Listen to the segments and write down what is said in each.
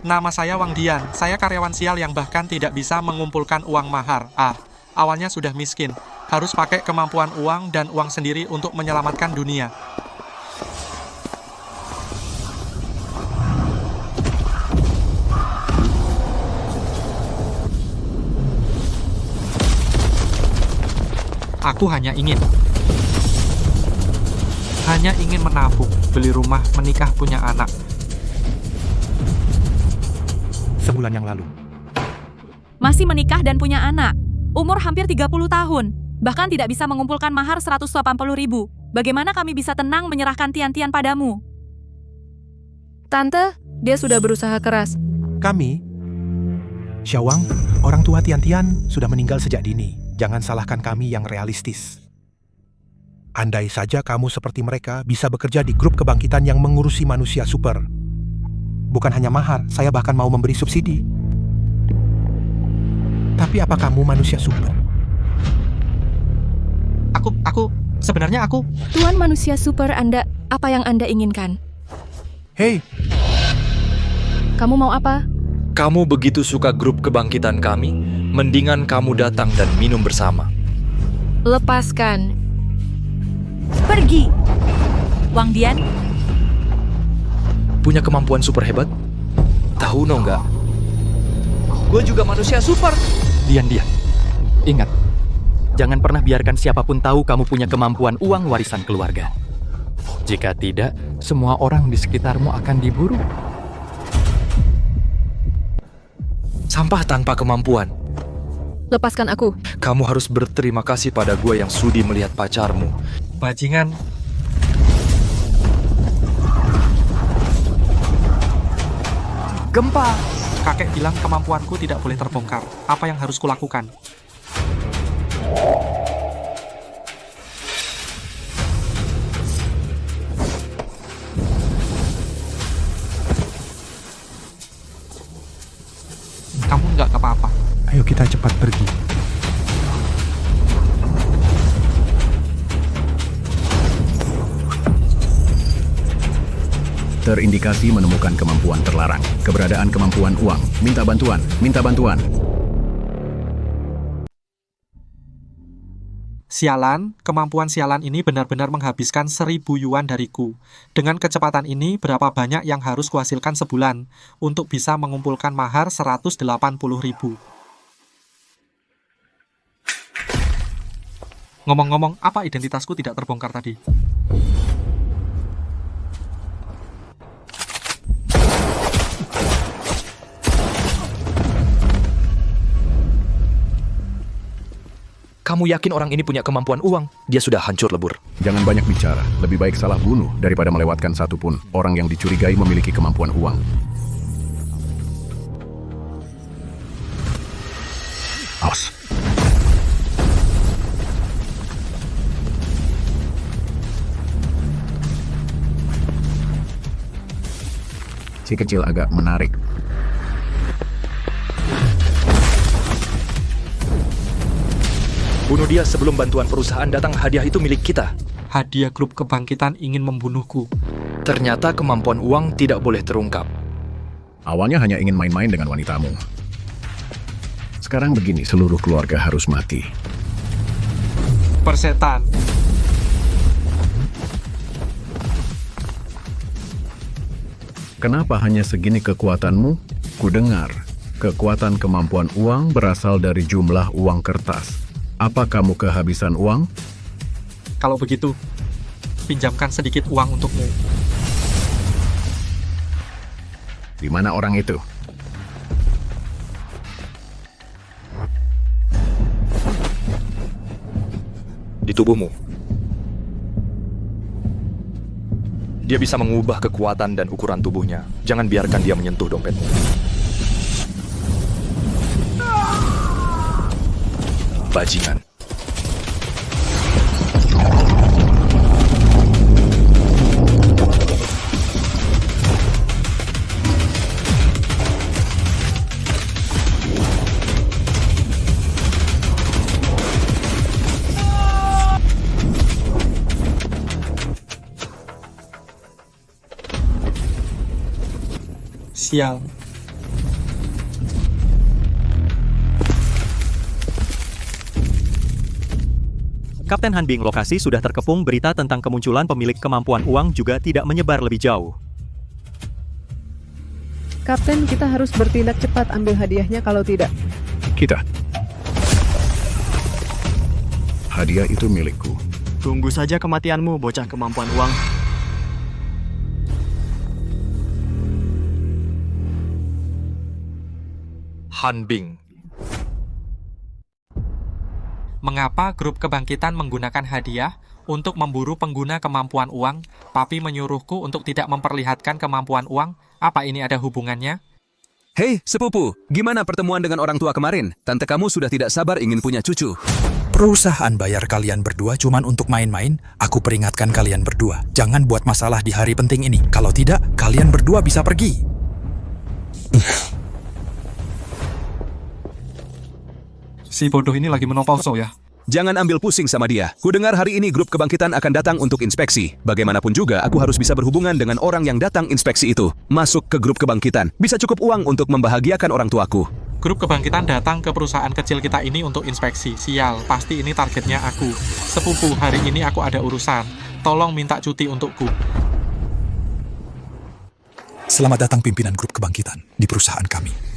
Nama saya Wang Dian. Saya karyawan sial yang bahkan tidak bisa mengumpulkan uang mahar. Awalnya sudah miskin. Harus pakai kemampuan uang dan uang sendiri untuk menyelamatkan dunia. Aku hanya ingin menabung, beli rumah, menikah, punya anak. Sebulan yang lalu. Masih menikah dan punya anak. Umur hampir 30 tahun. Bahkan tidak bisa mengumpulkan mahar 180.000. Bagaimana kami bisa tenang menyerahkan Tian-Tian padamu? Tante, dia sudah berusaha keras. Kami, Xiaowang, orang tua Tian-Tian sudah meninggal sejak dini. Jangan salahkan kami yang realistis. Andai saja kamu seperti mereka bisa bekerja di grup kebangkitan yang mengurusi manusia super. Bukan hanya mahar, saya bahkan mau memberi subsidi. Tapi apa kamu manusia super? Sebenarnya aku... Tuan manusia super Anda, apa yang Anda inginkan? Hei, Kamu mau apa? Kamu begitu suka grup kebangkitan kami, mendingan kamu datang dan minum bersama. Lepaskan. Pergi! Wang Dian, Punya kemampuan super hebat? Tahu no nggak? Gue juga manusia super. Dian, ingat, jangan pernah biarkan siapapun tahu kamu punya kemampuan uang warisan keluarga. Jika tidak, semua orang di sekitarmu akan diburu. Sampah tanpa kemampuan. Lepaskan aku. Kamu harus berterima kasih pada gue yang sudi melihat pacarmu. Bajingan. Gempa. Kakek bilang kemampuanku tidak boleh terbongkar. Apa yang harus kulakukan? Kamu nggak apa-apa. ayo kita cepat pergi. Terindikasi menemukan kemampuan terlarang. Keberadaan kemampuan uang. Minta bantuan. Minta bantuan. Sialan, kemampuan sialan ini benar-benar menghabiskan 1.000 yuan dariku. Dengan kecepatan ini, berapa banyak yang harus kuhasilkan sebulan untuk bisa mengumpulkan mahar 180.000? Ngomong-ngomong, apa identitasku tidak terbongkar tadi? Kamu yakin orang ini punya kemampuan uang? Dia sudah hancur lebur. Jangan banyak bicara. Lebih baik salah bunuh daripada melewatkan satu pun orang yang dicurigai memiliki kemampuan uang. Awas. Si kecil agak menarik. Bunuh dia sebelum bantuan perusahaan datang. Hadiah itu milik kita. Hadiah grup kebangkitan ingin membunuhku. Ternyata kemampuan uang tidak boleh terungkap. Awalnya hanya ingin main-main dengan wanitamu. Sekarang begini, seluruh keluarga harus mati. Persetan. Kenapa hanya segini kekuatanmu? Kudengar, kekuatan kemampuan uang berasal dari jumlah uang kertas. Apa kamu kehabisan uang? Kalau begitu, pinjamkan sedikit uang untukmu. Di mana orang itu? Di tubuhmu. Dia bisa mengubah kekuatan dan ukuran tubuhnya. Jangan biarkan dia menyentuh dompetmu. Bajingan. Sial. Kapten Han Bing, lokasi sudah terkepung. Berita tentang kemunculan pemilik kemampuan uang juga tidak menyebar lebih jauh. Kapten, kita harus bertindak cepat ambil hadiahnya kalau tidak. Kita. Hadiah itu milikku. Tunggu saja kematianmu, bocah kemampuan uang. Han Bing. Mengapa grup kebangkitan menggunakan hadiah untuk memburu pengguna kemampuan uang? Papi menyuruhku untuk tidak memperlihatkan kemampuan uang. Apa ini ada hubungannya? Hei, sepupu, gimana pertemuan dengan orang tua kemarin? Tante kamu sudah tidak sabar ingin punya cucu. Perusahaan bayar kalian berdua cuman untuk main-main. Aku peringatkan kalian berdua, jangan buat masalah di hari penting ini. Kalau tidak, kalian berdua bisa pergi. Si bodoh ini lagi menopauso ya. Jangan ambil pusing sama dia. Kudengar hari ini grup kebangkitan akan datang untuk inspeksi. Bagaimanapun juga, aku harus bisa berhubungan dengan orang yang datang inspeksi itu. Masuk ke grup kebangkitan. Bisa cukup uang untuk membahagiakan orang tuaku. Grup kebangkitan datang ke perusahaan kecil kita ini untuk inspeksi. Sial, pasti ini targetnya aku. Sepupu, hari ini aku ada urusan. Tolong minta cuti untukku. Selamat datang pimpinan grup kebangkitan di perusahaan kami.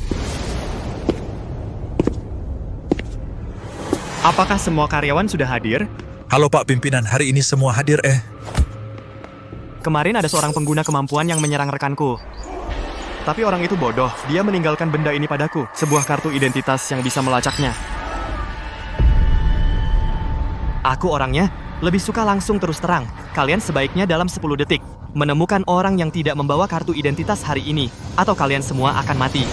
Apakah semua karyawan sudah hadir? Halo Pak Pimpinan, hari ini semua hadir Kemarin ada seorang pengguna kemampuan yang menyerang rekanku. Tapi orang itu bodoh, dia meninggalkan benda ini padaku, sebuah kartu identitas yang bisa melacaknya. Aku orangnya lebih suka langsung terus terang. Kalian sebaiknya dalam 10 detik menemukan orang yang tidak membawa kartu identitas hari ini, atau kalian semua akan mati.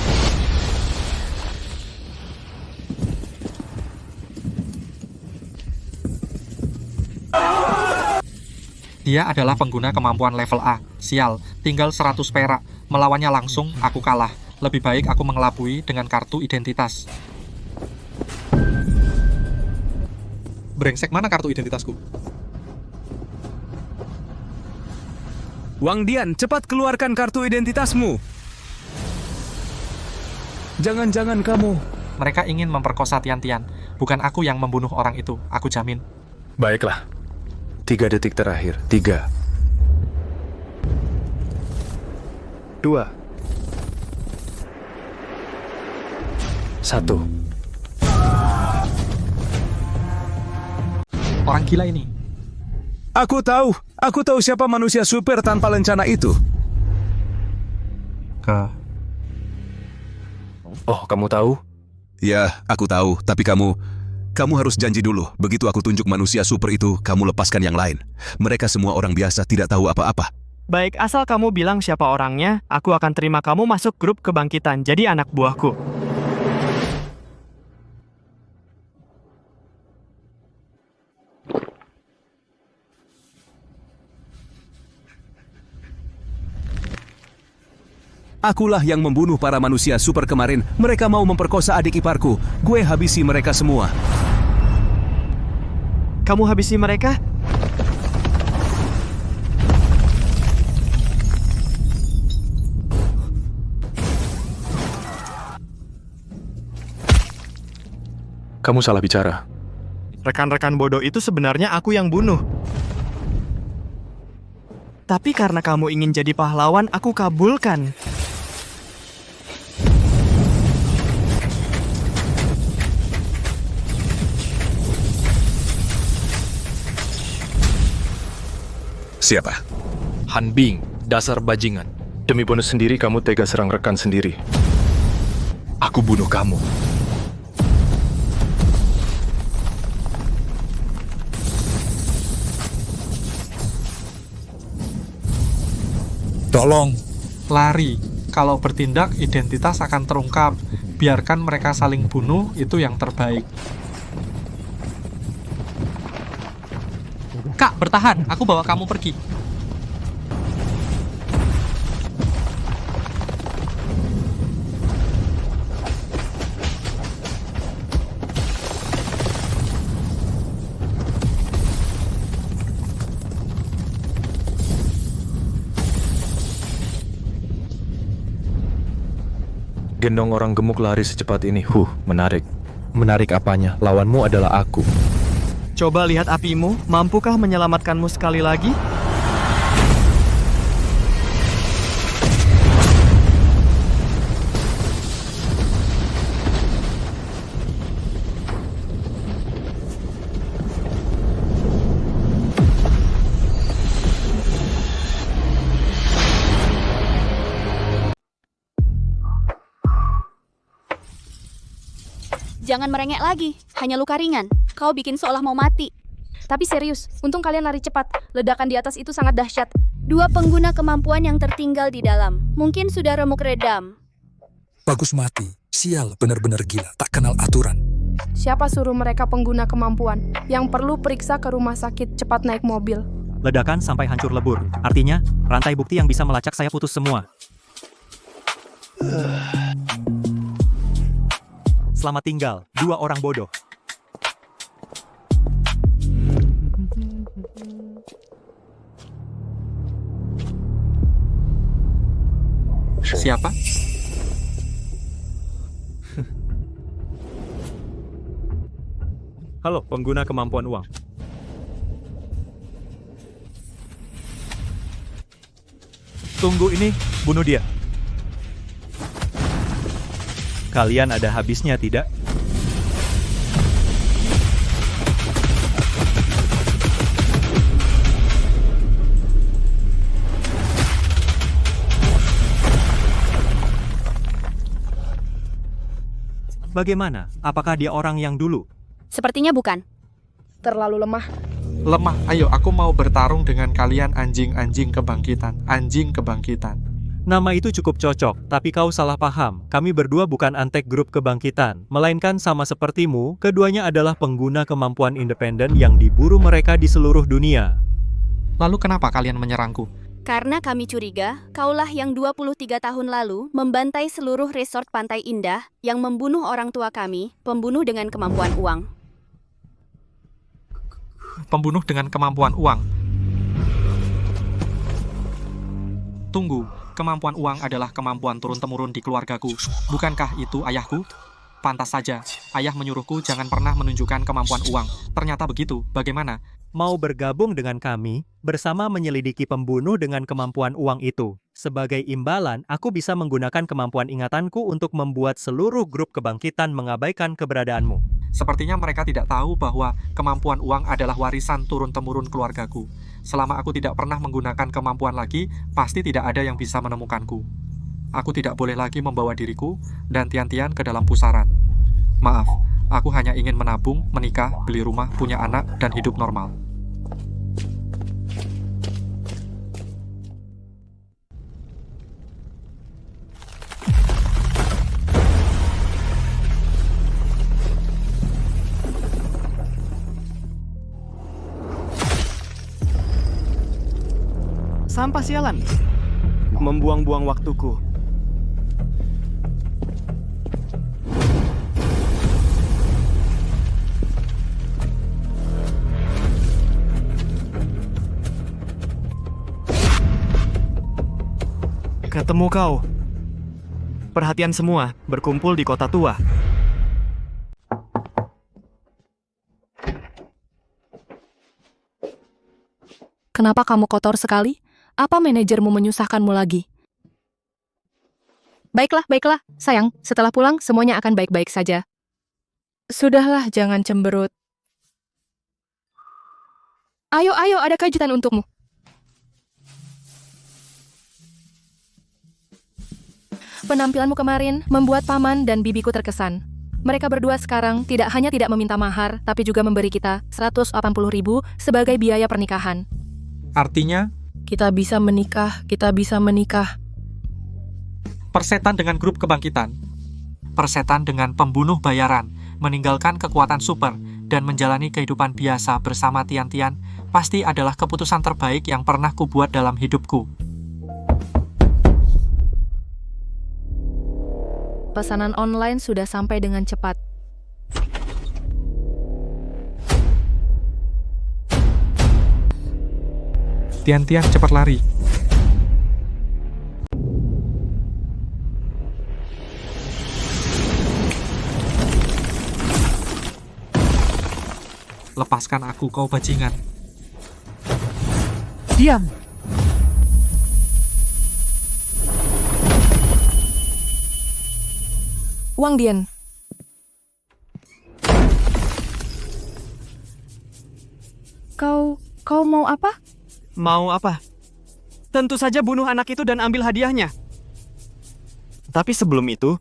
Dia adalah pengguna kemampuan level A. Sial, tinggal 100 perak. Melawannya langsung, aku kalah. Lebih baik aku mengelabui dengan kartu identitas. Brengsek, mana kartu identitasku? Wang Dian, cepat keluarkan kartu identitasmu. Jangan-jangan kamu... Mereka ingin memperkosa Tian-Tian. Bukan aku yang membunuh orang itu, aku jamin. Baiklah. 3 detik terakhir. 3. 2. 1. Orang gila ini. Aku tahu siapa manusia super tanpa lencana itu. Oh, kamu tahu? Ya, aku tahu, tapi kamu harus janji dulu. Begitu aku tunjuk manusia super itu, kamu lepaskan yang lain. Mereka semua orang biasa, tidak tahu apa-apa. Baik, asal kamu bilang siapa orangnya, aku akan terima kamu masuk grup kebangkitan, jadi anak buahku. Akulah yang membunuh para manusia super kemarin. Mereka mau memperkosa adik iparku. Gue habisi mereka semua. Kamu habisi mereka? Kamu salah bicara. Rekan-rekan bodoh itu sebenarnya aku yang bunuh. Tapi karena kamu ingin jadi pahlawan, aku kabulkan. Siapa? Han Bing, dasar bajingan. Demi bonus sendiri kamu tega serang rekan sendiri. Aku bunuh kamu. Tolong. Lari. Kalau bertindak, identitas akan terungkap. Biarkan mereka saling bunuh, itu yang terbaik. Kak, bertahan. Aku bawa kamu pergi. Gendong orang gemuk lari secepat ini. Menarik. Menarik apanya? Lawanmu adalah aku. Coba lihat apimu, mampukah menyelamatkanmu sekali lagi? Jangan merengek lagi, hanya luka ringan. Kau bikin seolah mau mati. Tapi serius, untung kalian lari cepat. Ledakan di atas itu sangat dahsyat. 2 pengguna kemampuan yang tertinggal di dalam. Mungkin sudah remuk redam. Bagus mati. Sial, benar-benar gila. Tak kenal aturan. Siapa suruh mereka pengguna kemampuan? Yang perlu periksa ke rumah sakit, cepat naik mobil. Ledakan sampai hancur lebur. Artinya, rantai bukti yang bisa melacak saya putus semua. Selamat tinggal, 2 orang bodoh. Siapa? Halo, pengguna kemampuan uang. Tunggu ini, bunuh dia. Kalian ada habisnya, tidak? Bagaimana? Apakah dia orang yang dulu? Sepertinya bukan. Terlalu lemah. Lemah, ayo aku mau bertarung dengan kalian anjing-anjing kebangkitan. Anjing kebangkitan. Nama itu cukup cocok, tapi kau salah paham. Kami berdua bukan antek grup kebangkitan, melainkan sama sepertimu, keduanya adalah pengguna kemampuan independen yang diburu mereka di seluruh dunia. Lalu kenapa kalian menyerangku? Karena kami curiga, kaulah yang 23 tahun lalu membantai seluruh resort Pantai Indah, yang membunuh orang tua kami, pembunuh dengan kemampuan uang. Pembunuh dengan kemampuan uang. Tunggu, kemampuan uang adalah kemampuan turun-temurun di keluargaku. Bukankah itu ayahku? Pantas saja, ayah menyuruhku jangan pernah menunjukkan kemampuan uang. Ternyata begitu, bagaimana? Mau bergabung dengan kami, bersama menyelidiki pembunuh dengan kemampuan uang itu. Sebagai imbalan, aku bisa menggunakan kemampuan ingatanku untuk membuat seluruh grup kebangkitan mengabaikan keberadaanmu. Sepertinya mereka tidak tahu bahwa kemampuan uang adalah warisan turun-temurun keluargaku. Selama aku tidak pernah menggunakan kemampuan lagi, pasti tidak ada yang bisa menemukanku. Aku tidak boleh lagi membawa diriku dan Tian-Tian ke dalam pusaran. Maaf, aku hanya ingin menabung, menikah, beli rumah, punya anak, dan hidup normal. Sampah sialan. Membuang-buang waktuku. Ketemu kau. Perhatian semua, berkumpul di kota tua. Kenapa kamu kotor sekali? Apa manajermu menyusahkanmu lagi? Baiklah. Sayang, setelah pulang semuanya akan baik-baik saja. Sudahlah, jangan cemberut. Ayo, ada kejutan untukmu. Penampilanmu kemarin membuat paman dan bibiku terkesan. Mereka berdua sekarang tidak hanya tidak meminta mahar, tapi juga memberi kita 180.000 sebagai biaya pernikahan. Artinya, kita bisa menikah. persetan dengan grup kebangkitan. Persetan dengan pembunuh bayaran, meninggalkan kekuatan super, dan menjalani kehidupan biasa bersama Tian-Tian pasti adalah keputusan terbaik yang pernah kubuat dalam hidupku. Pesanan online sudah sampai dengan cepat. Tian-Tian cepat lari. Lepaskan aku, kau bajingan. Diam! Wang Dian, kau mau apa? Mau apa? Tentu saja bunuh anak itu dan ambil hadiahnya. Tapi sebelum itu,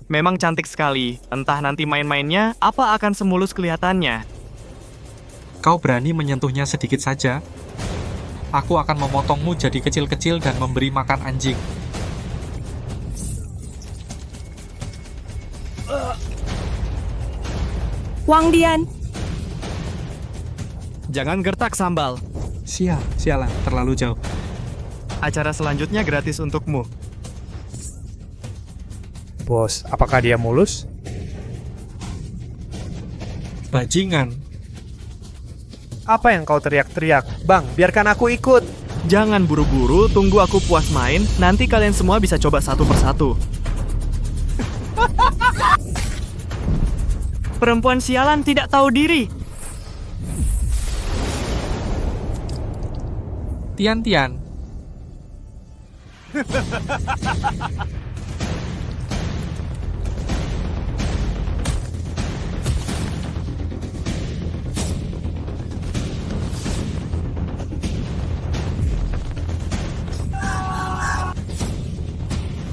memang cantik sekali. Entah nanti main-mainnya apa akan semulus kelihatannya. Kau berani menyentuhnya sedikit saja? Aku akan memotongmu jadi kecil-kecil dan memberi makan anjing. Wang Dian, Jangan gertak sambal. Sialan, terlalu jauh. Acara selanjutnya gratis untukmu. Bos, apakah dia mulus? Bajingan. Apa yang kau teriak-teriak? Bang, biarkan aku ikut. Jangan buru-buru, tunggu aku puas main. Nanti kalian semua bisa coba satu persatu. Perempuan sialan tidak tahu diri. Tian.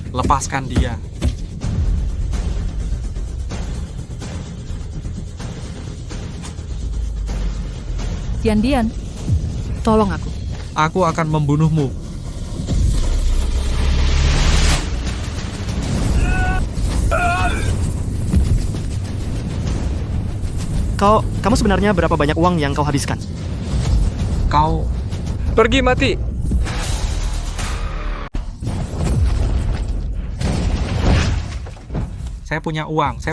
Lepaskan dia. Dian, tolong aku. Aku akan membunuhmu. Kamu sebenarnya berapa banyak uang yang kau habiskan? Kau Pergi mati! Saya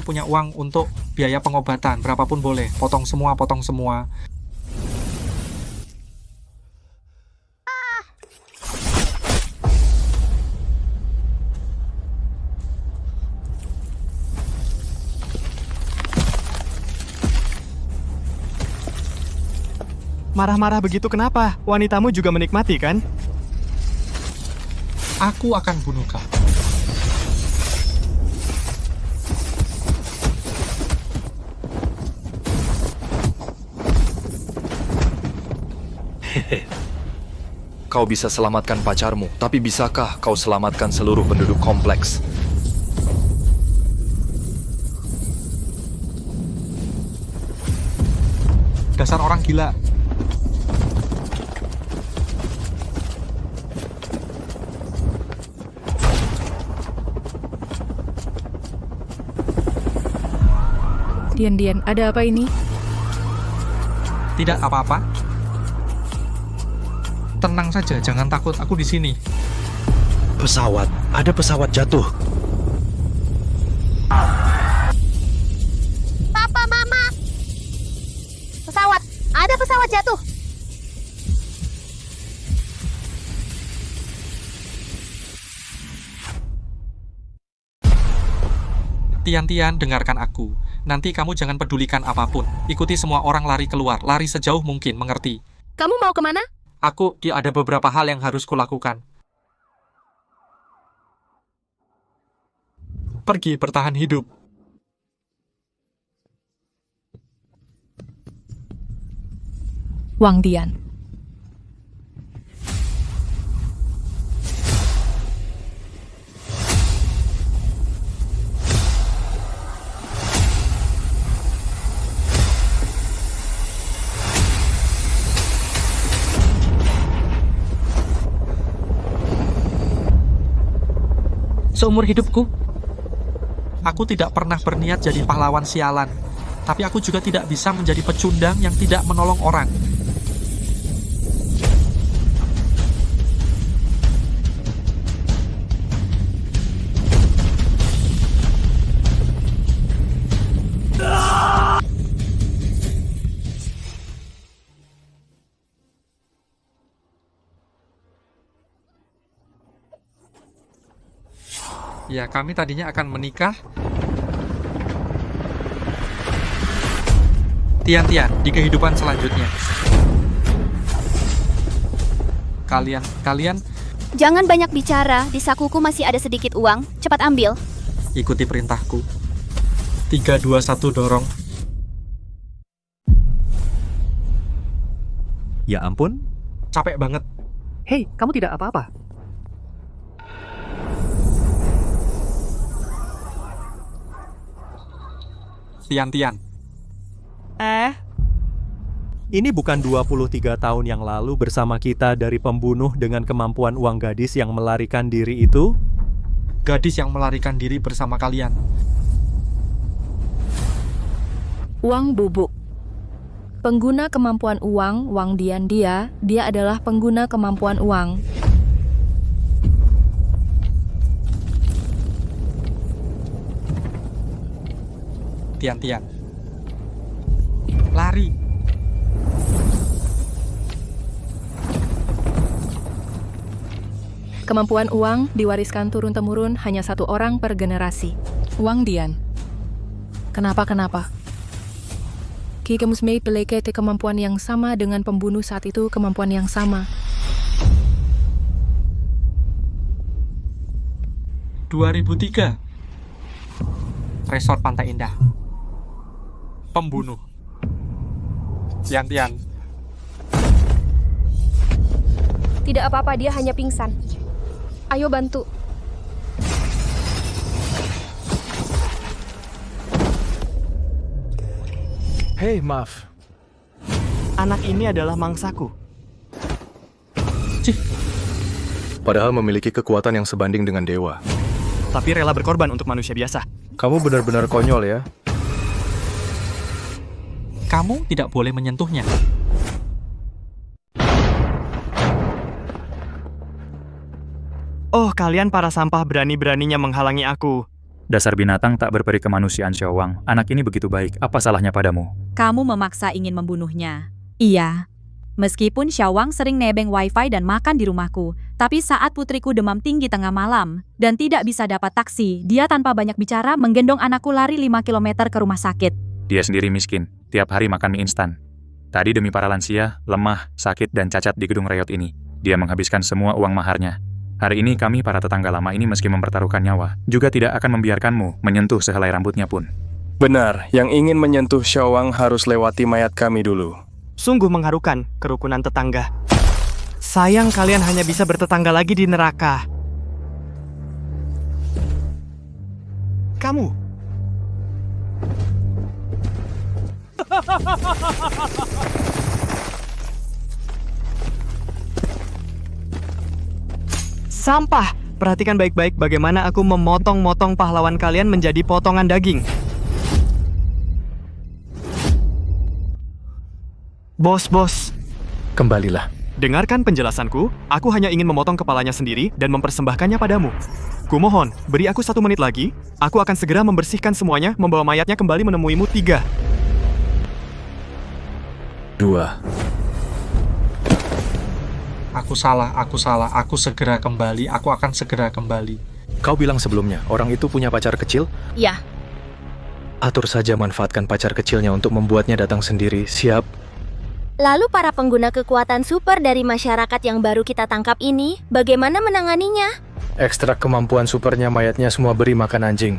punya uang untuk biaya pengobatan, berapapun boleh. Potong semua. Marah-marah begitu kenapa? Wanitamu juga menikmati, kan? Aku akan bunuh kau. Kau bisa selamatkan pacarmu, tapi bisakah kau selamatkan seluruh penduduk kompleks? Dasar orang gila. Dian, ada apa ini? Tidak apa-apa. Tenang saja, jangan takut. Aku di sini. Pesawat, ada pesawat jatuh. Papa, Mama. Pesawat. Ada pesawat jatuh. Tian, dengarkan aku. Nanti kamu jangan pedulikan apapun. Ikuti semua orang lari keluar. Lari sejauh mungkin, mengerti? Kamu mau kemana? Ada beberapa hal yang harus kulakukan. Pergi bertahan hidup. Wang Dian. Seumur hidupku, aku tidak pernah berniat jadi pahlawan sialan. Tapi aku juga tidak bisa menjadi pecundang yang tidak menolong orang. Ya, kami tadinya akan menikah. Tian-Tian, di kehidupan selanjutnya. Kalian Jangan banyak bicara, di sakuku masih ada sedikit uang. Cepat ambil. ikuti perintahku. 3, 2, 1, dorong. Ya ampun. Capek banget. Hei, kamu tidak apa-apa. Tian-Tian, Ini bukan 23 tahun yang lalu bersama kita dari pembunuh dengan kemampuan uang gadis yang melarikan diri itu? gadis yang melarikan diri bersama kalian. Uang bubuk. Pengguna kemampuan uang, Wang Dian dia adalah pengguna kemampuan uang. Tian-Tian. Lari. Kemampuan uang diwariskan turun-temurun hanya satu orang per generasi. Wang Dian. Kenapa? Ki Kemusmei memiliki kemampuan yang sama dengan pembunuh saat itu, kemampuan yang sama. 2003. Resort Pantai Indah. Pembunuh. Tian-Tian. Tidak apa-apa, dia hanya pingsan. Ayo bantu. Hei, maaf. Anak ini adalah mangsaku. Padahal memiliki kekuatan yang sebanding dengan dewa. Tapi rela berkorban untuk manusia biasa. Kamu benar-benar konyol ya. Kamu tidak boleh menyentuhnya. Oh, kalian para sampah berani-beraninya menghalangi aku. Dasar binatang tak berperi kemanusiaan Xiaowang. Anak ini begitu baik. Apa salahnya padamu? Kamu memaksa ingin membunuhnya. Iya. Meskipun Xiaowang sering nebeng wifi dan makan di rumahku, tapi saat putriku demam tinggi tengah malam dan tidak bisa dapat taksi, dia tanpa banyak bicara menggendong anakku lari 5 km ke rumah sakit. Dia sendiri miskin. Tiap hari makan mie instan. Tadi demi para lansia, lemah, sakit, dan cacat di gedung reyot ini, dia menghabiskan semua uang maharnya. Hari ini kami para tetangga lama ini meski mempertaruhkan nyawa, juga tidak akan membiarkanmu menyentuh sehelai rambutnya pun. Benar, yang ingin menyentuh Xiaowang harus lewati mayat kami dulu. Sungguh mengharukan kerukunan tetangga. Sayang kalian hanya bisa bertetangga lagi di neraka. Kamu. Sampah. Perhatikan baik-baik bagaimana aku memotong-motong pahlawan kalian menjadi potongan daging. Bos. Kembalilah. Dengarkan penjelasanku, aku hanya ingin memotong kepalanya sendiri dan mempersembahkannya padamu. Kumohon, beri aku 1 menit lagi, aku akan segera membersihkan semuanya, membawa mayatnya kembali menemuimu. 3. 2. Aku salah, aku segera kembali, aku akan segera kembali. Kau bilang sebelumnya, orang itu punya pacar kecil? Ya. Atur saja manfaatkan pacar kecilnya untuk membuatnya datang sendiri, siap? Lalu para pengguna kekuatan super dari masyarakat yang baru kita tangkap ini, bagaimana menanganinya? Ekstrak kemampuan supernya mayatnya semua beri makan anjing.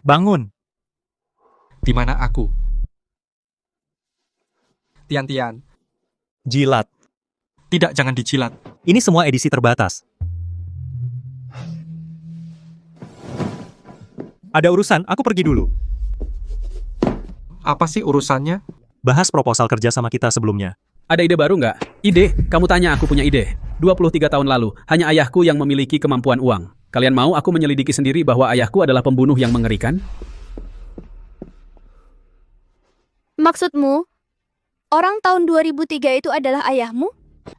Bangun. Di mana aku? Tian-Tian. Jilat. Tidak, jangan dijilat. Ini semua edisi terbatas. Ada urusan, aku pergi dulu. Apa sih urusannya? Bahas proposal kerja sama kita sebelumnya. Ada ide baru nggak? Ide? Kamu tanya, aku punya ide. 23 tahun lalu, hanya ayahku yang memiliki kemampuan uang. Kalian mau aku menyelidiki sendiri bahwa ayahku adalah pembunuh yang mengerikan? Maksudmu, orang tahun 2003 itu adalah ayahmu?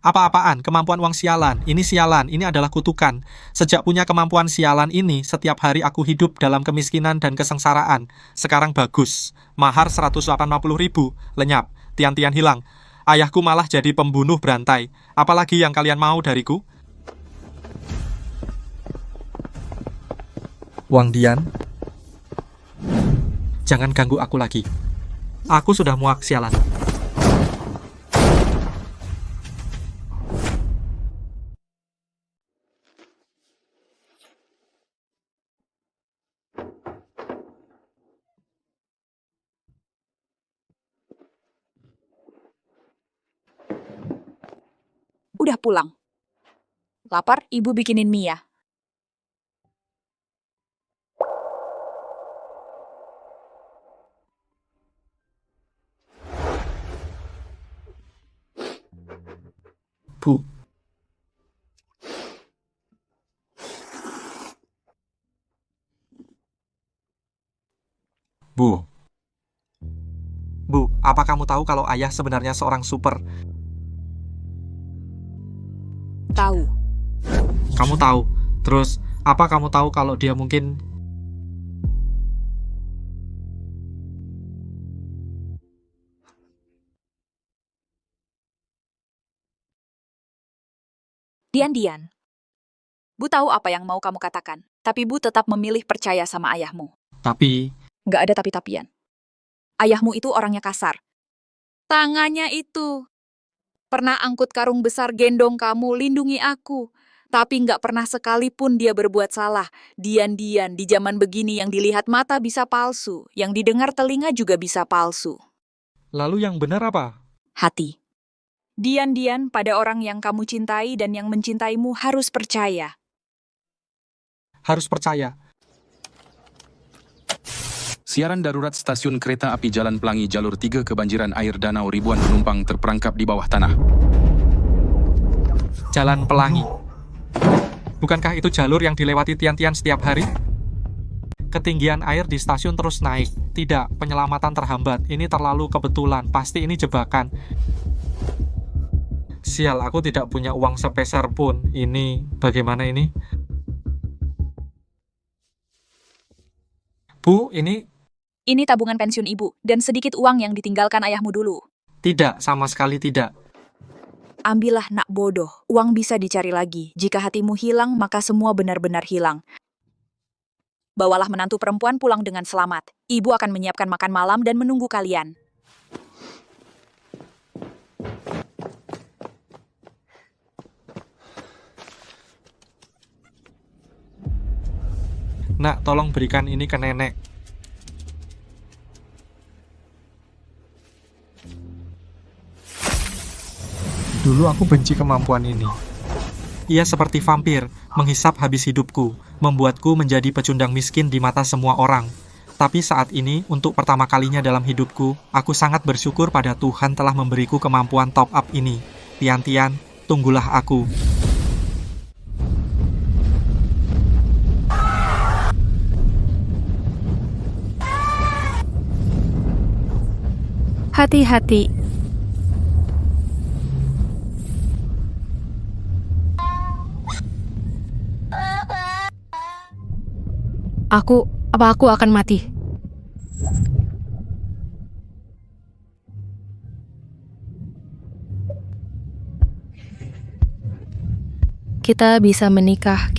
Apa-apaan, kemampuan uang sialan. Ini adalah kutukan. Sejak punya kemampuan sialan ini, setiap hari aku hidup dalam kemiskinan dan kesengsaraan. Sekarang bagus. Mahar 180.000, lenyap. Tian-tian hilang. Ayahku malah jadi pembunuh berantai. Apalagi yang kalian mau dariku? Wang Dian, jangan ganggu aku lagi. Aku sudah muak sialan. Udah pulang. Lapar, ibu bikinin mie ya. Bu. Bu. Bu, apa kamu tahu kalau ayah sebenarnya seorang super? Tahu. Kamu tahu. Terus, apa kamu tahu kalau dia mungkin... Dian. Bu tahu apa yang mau kamu katakan, tapi Bu tetap memilih percaya sama ayahmu. Tapi... Nggak ada tapi-tapian. Ayahmu itu orangnya kasar. Tangannya itu. Pernah angkut karung besar gendong kamu, lindungi aku. Tapi nggak pernah sekalipun dia berbuat salah. Dian, di zaman begini yang dilihat mata bisa palsu, yang didengar telinga juga bisa palsu. Lalu yang benar apa? Hati. Dian, pada orang yang kamu cintai dan yang mencintaimu harus percaya. Harus percaya. Siaran darurat stasiun kereta api Jalan Pelangi Jalur 3 kebanjiran air danau, ribuan penumpang terperangkap di bawah tanah. Jalan Pelangi. Bukankah itu jalur yang dilewati tian-tian setiap hari? Ketinggian air di stasiun terus naik. Tidak, penyelamatan terhambat. Ini terlalu kebetulan. Pasti ini jebakan. Sial, aku tidak punya uang sepeser pun. Ini, bagaimana ini? Bu, ini... Ini tabungan pensiun ibu, dan sedikit uang yang ditinggalkan ayahmu dulu. Tidak, sama sekali tidak. Ambillah nak bodoh, uang bisa dicari lagi. Jika hatimu hilang, maka semua benar-benar hilang. Bawalah menantu perempuan pulang dengan selamat. Ibu akan menyiapkan makan malam dan menunggu kalian. Nak, tolong berikan ini ke nenek. Dulu aku benci kemampuan ini. Ia seperti vampir, menghisap habis hidupku, membuatku menjadi pecundang miskin di mata semua orang. Tapi saat ini, untuk pertama kalinya dalam hidupku, aku sangat bersyukur pada Tuhan telah memberiku kemampuan top up ini. Tian-tian, tunggulah aku. Hati-hati. Aku akan mati? Kita bisa menikah.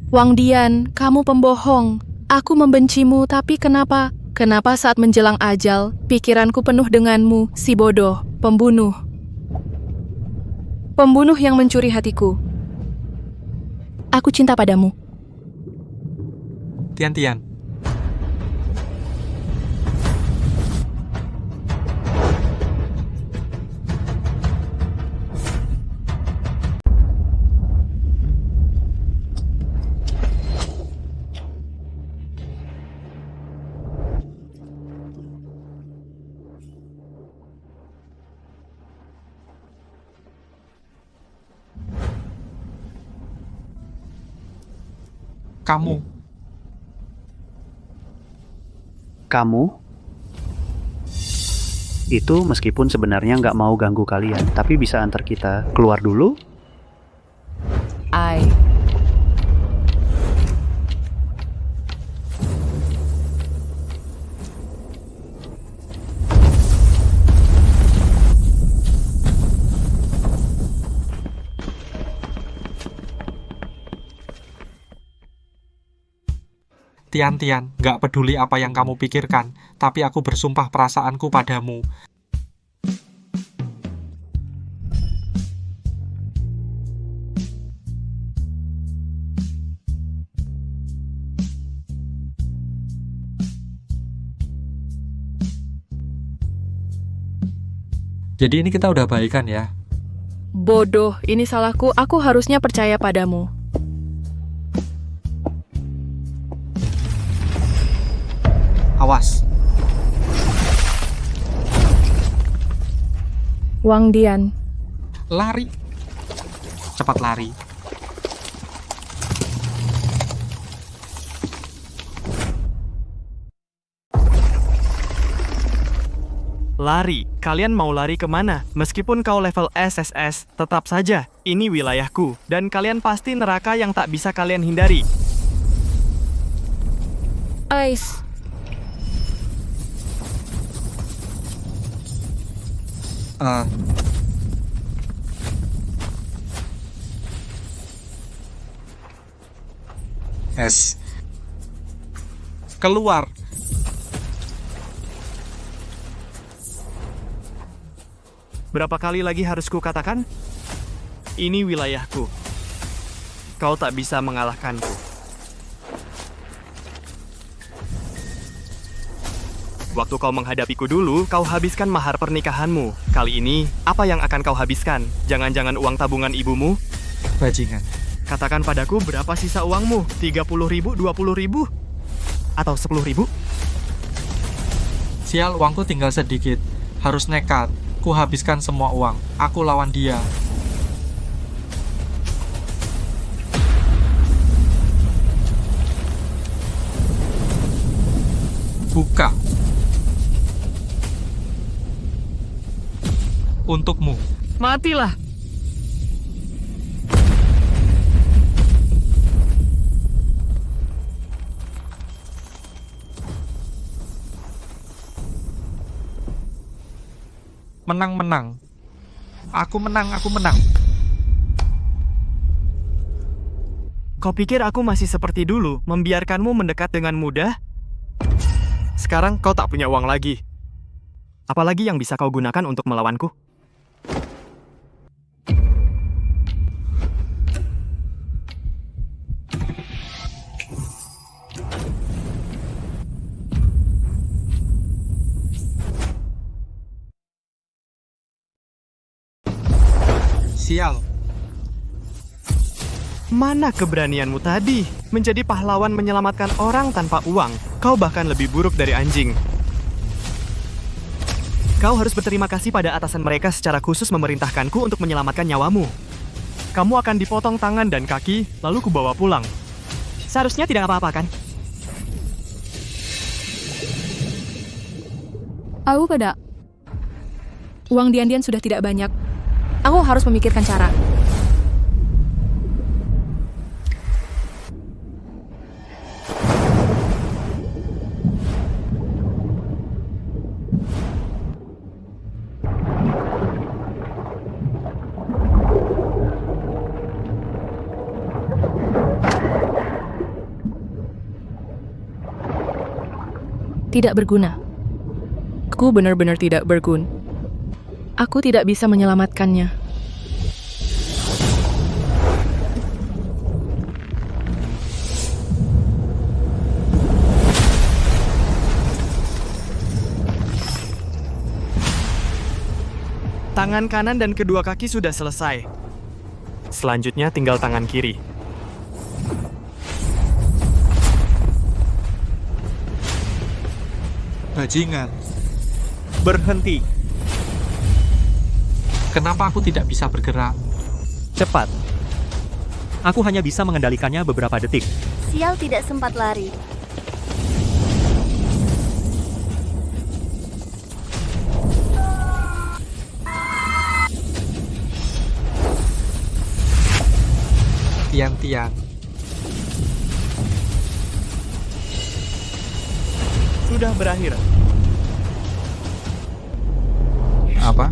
Wang Dian, kamu pembohong. Aku membencimu, tapi kenapa? Kenapa saat menjelang ajal, pikiranku penuh denganmu, si bodoh, pembunuh. Pembunuh yang mencuri hatiku. Aku cinta padamu. Tian-tian. Kamu? Itu meskipun sebenarnya nggak mau ganggu kalian, tapi bisa antar kita keluar dulu? Tian, nggak peduli apa yang kamu pikirkan, tapi aku bersumpah perasaanku padamu. Jadi ini kita udah baikan ya? Bodoh, ini salahku. Aku harusnya percaya padamu. Awas. Wang Dian. Lari. Cepat lari. Lari? Kalian mau lari kemana? Meskipun kau level SSS, tetap saja, ini wilayahku. Dan kalian pasti neraka yang tak bisa kalian hindari. Ice. S. Keluar. Berapa kali lagi harus kukatakan? Ini wilayahku. Kau tak bisa mengalahkanku. Waktu kau menghadapiku dulu, kau habiskan mahar pernikahanmu. Kali ini, apa yang akan kau habiskan? Jangan-jangan uang tabungan ibumu? Bajingan. Katakan padaku berapa sisa uangmu? 30.000, 20.000? Atau 10.000? Sial, uangku tinggal sedikit. Harus nekat. Ku habiskan semua uang. Aku lawan dia. Buka. Untukmu. Matilah. Menang. Aku menang. Kau pikir aku masih seperti dulu, membiarkanmu mendekat dengan mudah? Sekarang kau tak punya uang lagi. Apalagi yang bisa kau gunakan untuk melawanku? Sial. Mana keberanianmu tadi? Menjadi pahlawan menyelamatkan orang tanpa uang. Kau bahkan lebih buruk dari anjing. Kau harus berterima kasih pada atasan mereka secara khusus memerintahkanku untuk menyelamatkan nyawamu. Kamu akan dipotong tangan dan kaki, lalu kubawa pulang. Seharusnya tidak apa-apa, kan? Aku kada. Uang Dian sudah tidak banyak. Aku harus memikirkan cara. Tidak berguna. Aku benar-benar tidak berguna. Aku tidak bisa menyelamatkannya. Tangan kanan dan kedua kaki sudah selesai. Selanjutnya tinggal tangan kiri. Bajingan. Berhenti. Kenapa aku tidak bisa bergerak? Cepat. Aku hanya bisa mengendalikannya beberapa detik. Sial tidak sempat lari. Tian-Tian. Sudah berakhir. Apa?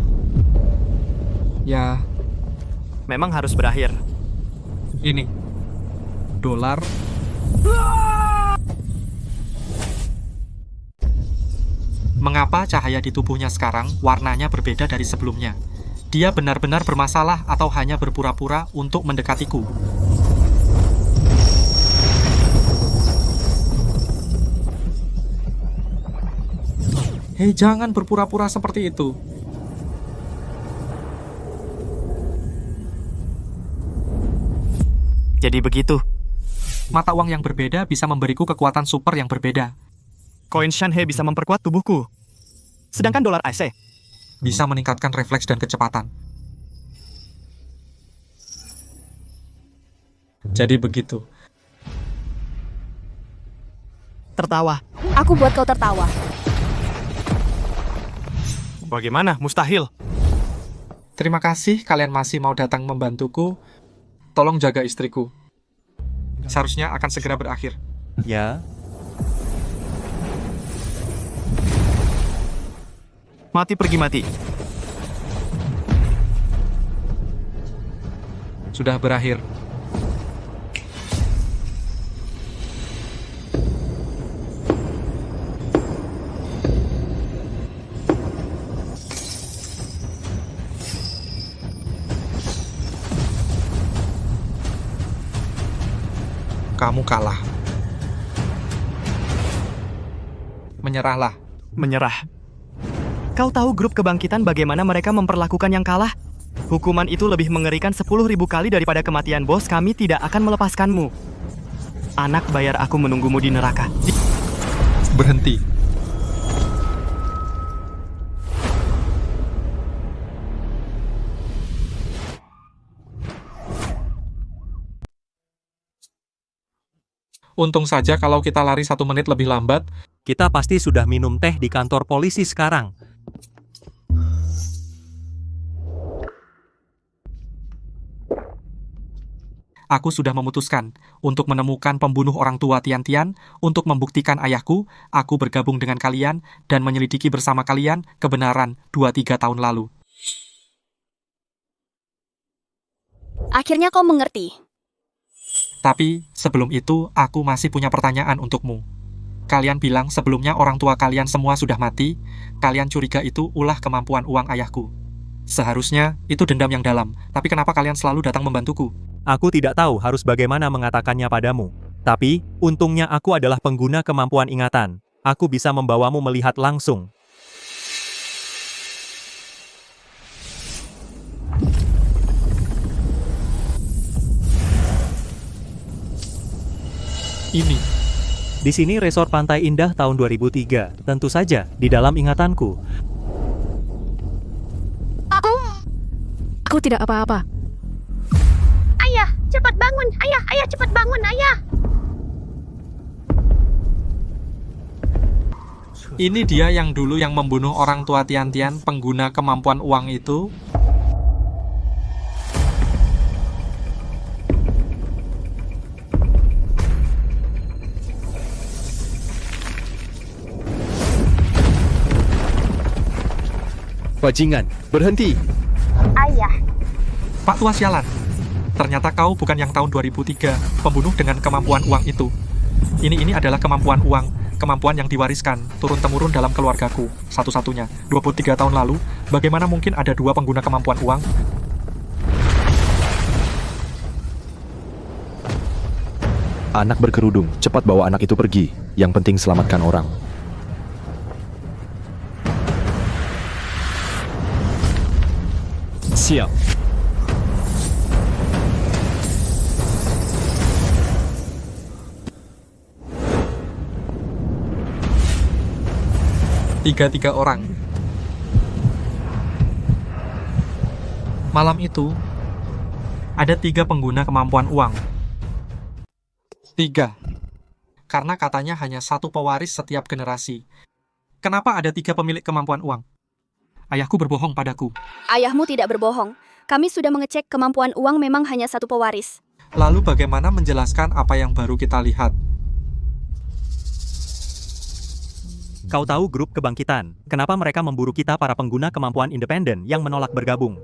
Ya, Memang harus berakhir. ini. Dolar. Mengapa cahaya di tubuhnya sekarang warnanya berbeda dari sebelumnya? Dia benar-benar bermasalah atau hanya berpura-pura untuk mendekatiku? Hei, jangan berpura-pura seperti itu. Jadi begitu. Mata uang yang berbeda bisa memberiku kekuatan super yang berbeda. Koin Shanhe bisa memperkuat tubuhku. Sedangkan dolar AC Bisa meningkatkan refleks dan kecepatan. Jadi begitu. tertawa. Aku buat kau tertawa. Bagaimana? Mustahil. Terima kasih kalian masih mau datang membantuku. Tolong jaga istriku. Seharusnya akan segera berakhir. Ya. Mati pergi mati. Sudah berakhir. Kamu kalah. Menyerahlah. Menyerah. Kau tahu grup kebangkitan bagaimana mereka memperlakukan yang kalah? Hukuman itu lebih mengerikan 10.000 kali daripada kematian bos. Kami tidak akan melepaskanmu. Anak bayar aku menunggumu di neraka. Berhenti. Untung saja kalau kita lari 1 menit lebih lambat, kita pasti sudah minum teh di kantor polisi sekarang. Aku sudah memutuskan untuk menemukan pembunuh orang tua Tian-Tian, untuk membuktikan ayahku, aku bergabung dengan kalian dan menyelidiki bersama kalian kebenaran 2-3 tahun lalu. Akhirnya kau mengerti. Tapi, sebelum itu, aku masih punya pertanyaan untukmu. Kalian bilang sebelumnya orang tua kalian semua sudah mati, kalian curiga itu ulah kemampuan uang ayahku. Seharusnya, itu dendam yang dalam, tapi kenapa kalian selalu datang membantuku? Aku tidak tahu harus bagaimana mengatakannya padamu. Tapi, untungnya aku adalah pengguna kemampuan ingatan. Aku bisa membawamu melihat langsung. Ini. Di sini resort Pantai Indah tahun 2003. Tentu saja, di dalam ingatanku. Aku tidak apa-apa. Ayah, cepat bangun. Ayah, cepat bangun, ayah. Ini dia yang dulu yang membunuh orang tua Tian-Tian, pengguna kemampuan uang itu. Bajingan, berhenti. Ayah. Pak tua sialan. Ternyata kau bukan yang tahun 2003, pembunuh dengan kemampuan uang itu. Ini adalah kemampuan uang, kemampuan yang diwariskan, turun-temurun dalam keluargaku, satu-satunya. 23 tahun lalu, bagaimana mungkin ada 2 pengguna kemampuan uang? Anak berkerudung, cepat bawa anak itu pergi. Yang penting selamatkan orang. Siap. Tiga orang. Malam itu, ada 3 pengguna kemampuan uang. 3. Karena katanya hanya 1 pewaris setiap generasi. Kenapa ada 3 pemilik kemampuan uang? Ayahku berbohong padaku. Ayahmu tidak berbohong. Kami sudah mengecek kemampuan uang memang hanya 1 pewaris. Lalu bagaimana menjelaskan apa yang baru kita lihat? Kau tahu grup kebangkitan. Kenapa mereka memburu kita para pengguna kemampuan independen yang menolak bergabung?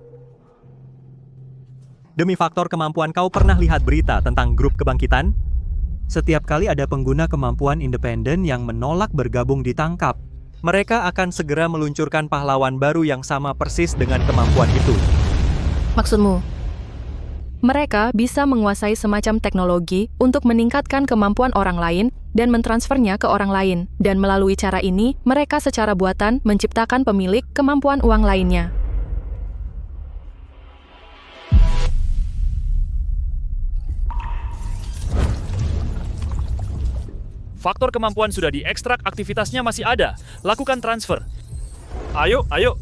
Demi faktor kemampuan, kau pernah lihat berita tentang grup kebangkitan? Setiap kali ada pengguna kemampuan independen yang menolak bergabung ditangkap, mereka akan segera meluncurkan pahlawan baru yang sama persis dengan kemampuan itu. Maksudmu? Mereka bisa menguasai semacam teknologi untuk meningkatkan kemampuan orang lain dan mentransfernya ke orang lain. Dan melalui cara ini, mereka secara buatan menciptakan pemilik kemampuan uang lainnya. Faktor kemampuan sudah diekstrak, aktivitasnya masih ada. Lakukan transfer. Ayo, ayo.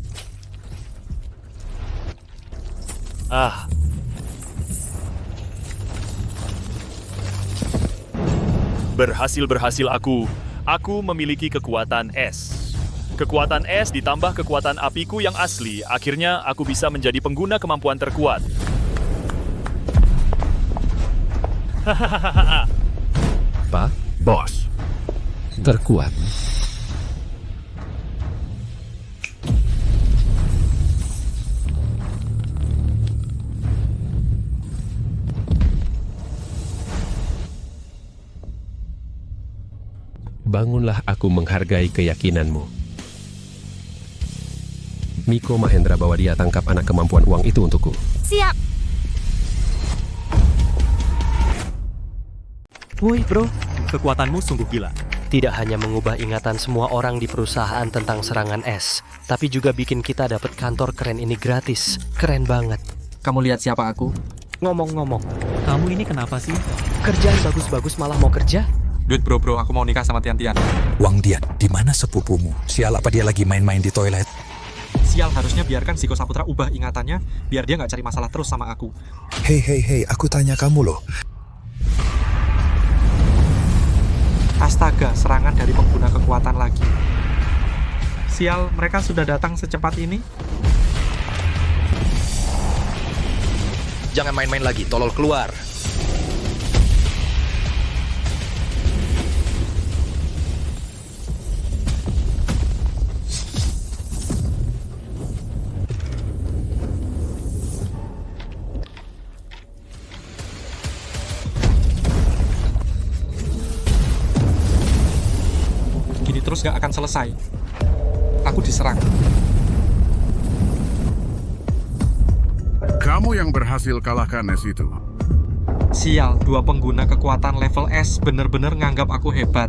Berhasil aku. Aku memiliki kekuatan es. Kekuatan es ditambah kekuatan apiku yang asli. Akhirnya aku bisa menjadi pengguna kemampuan terkuat. Pak, bos. Terkuat. Bangunlah, aku menghargai keyakinanmu. Miko Mahendra bawa dia tangkap anak kemampuan uang itu untukku. Siap. Woi bro, kekuatanmu sungguh gila. Tidak hanya mengubah ingatan semua orang di perusahaan tentang serangan es, tapi juga bikin kita dapat kantor keren ini gratis. Keren banget. Kamu lihat siapa aku? Ngomong-ngomong, kamu ini kenapa sih? Kerjaan bagus-bagus malah mau kerja? Dude bro, aku mau nikah sama Tian-Tian. Wang Dian, di mana sepupumu? Sial, apa dia lagi main-main di toilet? Sial, harusnya biarkan Ziko Saputra ubah ingatannya, biar dia nggak cari masalah terus sama aku. Hei, aku tanya kamu loh. Astaga, serangan dari pengguna kekuatan lagi. Sial, mereka sudah datang secepat ini. Jangan main-main lagi, tolol keluar. Terus gak akan selesai. Aku diserang. Kamu yang berhasil kalahkan es itu. Sial, dua pengguna kekuatan level S bener-bener nganggap aku hebat.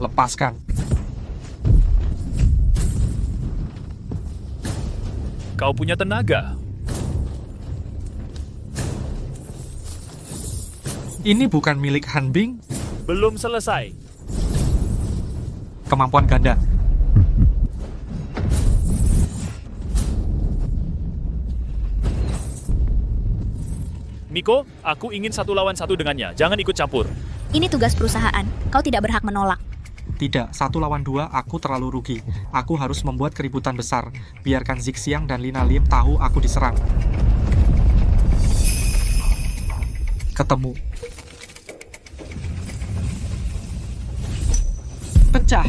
Lepaskan. Kau punya tenaga. Ini bukan milik Han Bing. Belum selesai. Kemampuan ganda. Miko, aku ingin 1 lawan 1 dengannya. Jangan ikut campur. Ini tugas perusahaan. Kau tidak berhak menolak. Tidak, 1 lawan 2 aku terlalu rugi. Aku harus membuat keributan besar. Biarkan Zixiang dan Lina Lim tahu aku diserang. Ketemu. Pecah.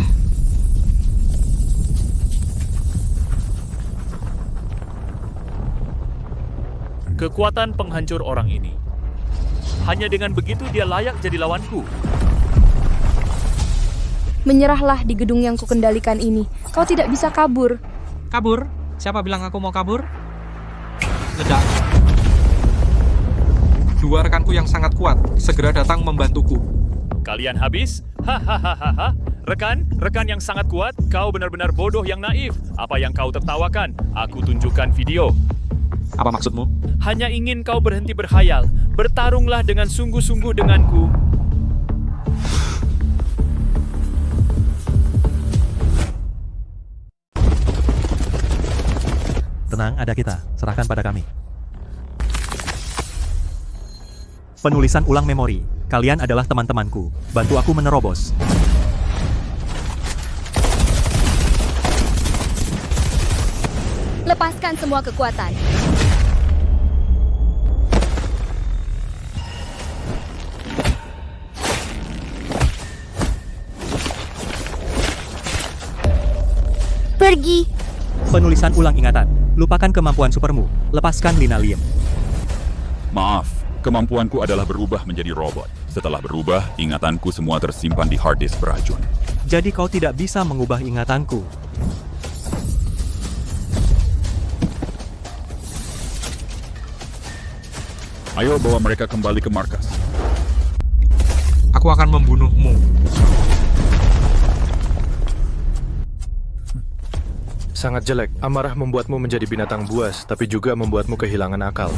Kekuatan penghancur orang ini. Hanya dengan begitu dia layak jadi lawanku. Menyerahlah di gedung yang kukendalikan ini. Kau tidak bisa kabur. Kabur? Siapa bilang aku mau kabur? Ledak. Dua rekanku yang sangat kuat segera datang membantuku. Kalian habis? Hahaha. Rekan yang sangat kuat, kau benar-benar bodoh yang naif. Apa yang kau tertawakan? Aku tunjukkan video. Apa maksudmu? Hanya ingin kau berhenti berkhayal. Bertarunglah dengan sungguh-sungguh denganku. Tenang, ada kita. Serahkan pada kami. Penulisan ulang memori. Kalian adalah teman-temanku. Bantu aku menerobos. Lepaskan semua kekuatan. Pergi. Penulisan ulang ingatan. Lupakan kemampuan supermu. Lepaskan Lina Lim. Maaf, kemampuanku adalah berubah menjadi robot. Setelah berubah, ingatanku semua tersimpan di hard disk beracun. Jadi kau tidak bisa mengubah ingatanku. Ayo bawa mereka kembali ke markas. Aku akan membunuhmu. Sangat jelek. Amarah membuatmu menjadi binatang buas, tapi juga membuatmu kehilangan akal.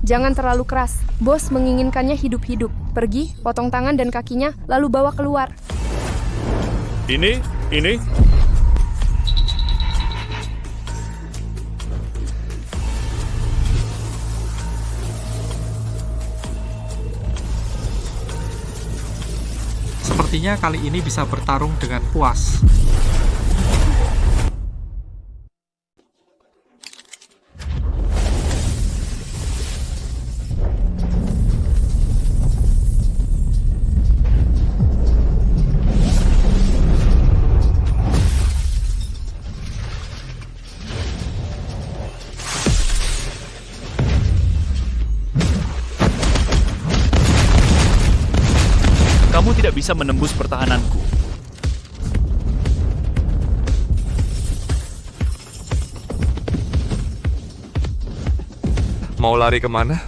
Jangan terlalu keras. Bos menginginkannya hidup-hidup. Pergi, potong tangan dan kakinya, lalu bawa keluar. Ini. Sepertinya kali ini bisa bertarung dengan puas. Kamu tidak bisa menembus pertahananku. Mau lari kemana?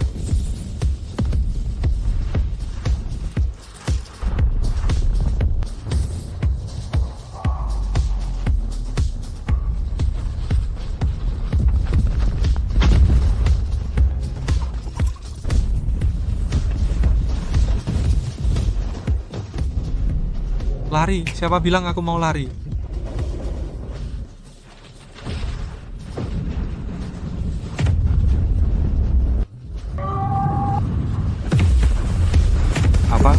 Lari? Siapa bilang aku mau lari? Apa?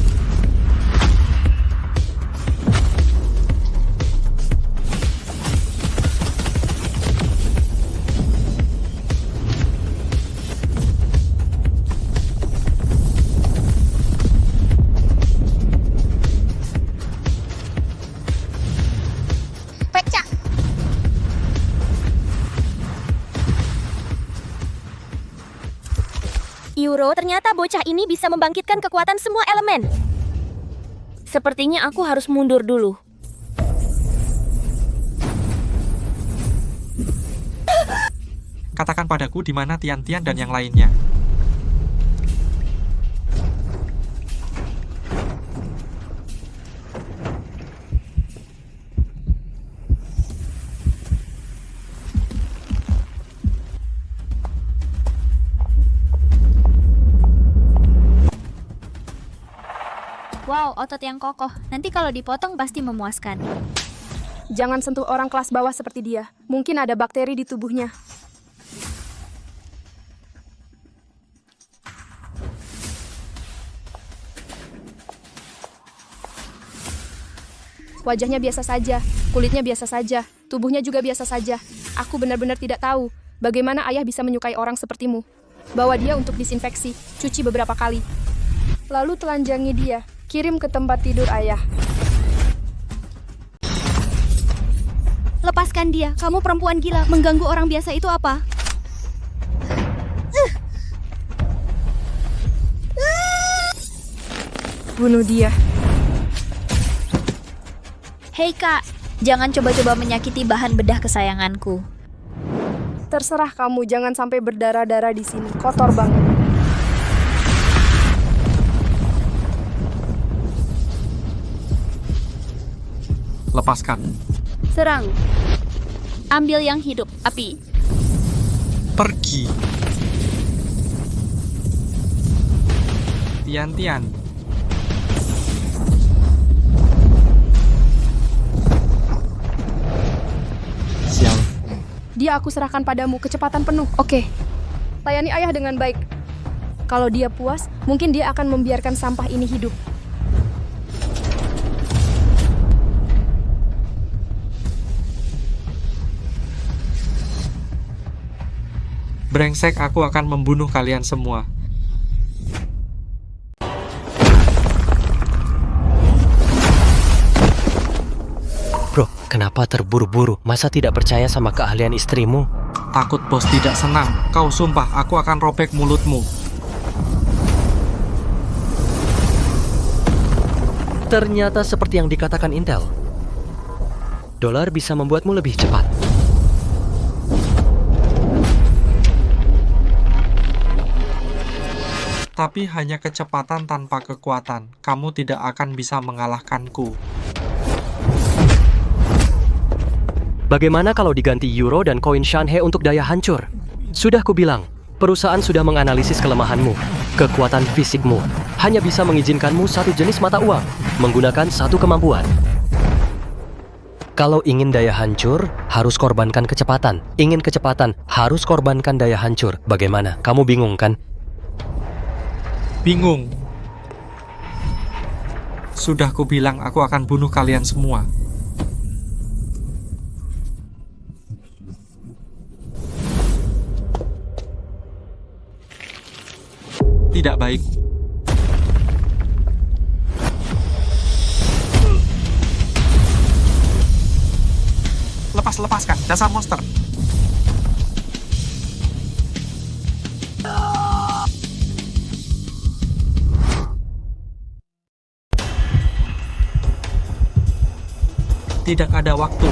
Pecah. Euro, ternyata bocah ini bisa membangkitkan kekuatan semua elemen. Sepertinya aku harus mundur dulu. Katakan padaku di mana Tian-Tian dan yang lainnya. Wow, otot yang kokoh. Nanti kalau dipotong pasti memuaskan. Jangan sentuh orang kelas bawah seperti dia. Mungkin ada bakteri di tubuhnya. Wajahnya biasa saja, kulitnya biasa saja, tubuhnya juga biasa saja. Aku benar-benar tidak tahu bagaimana ayah bisa menyukai orang sepertimu. Bawa dia untuk disinfeksi, cuci beberapa kali. Lalu telanjangi dia, kirim ke tempat tidur ayah. Lepaskan dia, kamu perempuan gila. Mengganggu orang biasa itu apa? Bunuh dia. Hei kak, jangan coba-coba menyakiti bahan bedah kesayanganku. Terserah kamu, jangan sampai berdarah-darah di sini. Kotor banget. Lepaskan. Serang. Ambil yang hidup, api. Pergi. Tian-Tian. Sial. Dia aku serahkan padamu, kecepatan penuh. Oke. Layani ayah dengan baik. Kalau dia puas, mungkin dia akan membiarkan sampah ini hidup. Brengsek, aku akan membunuh kalian semua. Bro, kenapa terburu-buru? Masa tidak percaya sama keahlian istrimu? Takut bos tidak senang. Kau sumpah, aku akan robek mulutmu. Ternyata seperti yang dikatakan Intel. Dolar bisa membuatmu lebih cepat. Tapi hanya kecepatan tanpa kekuatan. Kamu tidak akan bisa mengalahkanku. Bagaimana kalau diganti euro dan koin Shanhe untuk daya hancur? Sudah kubilang, perusahaan sudah menganalisis kelemahanmu, kekuatan fisikmu. Hanya bisa mengizinkanmu satu jenis mata uang, menggunakan satu kemampuan. Kalau ingin daya hancur, harus korbankan kecepatan. Ingin kecepatan, harus korbankan daya hancur. Bagaimana? Kamu bingung kan? Bingung. Sudah kubilang aku akan bunuh kalian semua. Tidak baik. Lepaskan, dasar monster. Tidak ada waktu.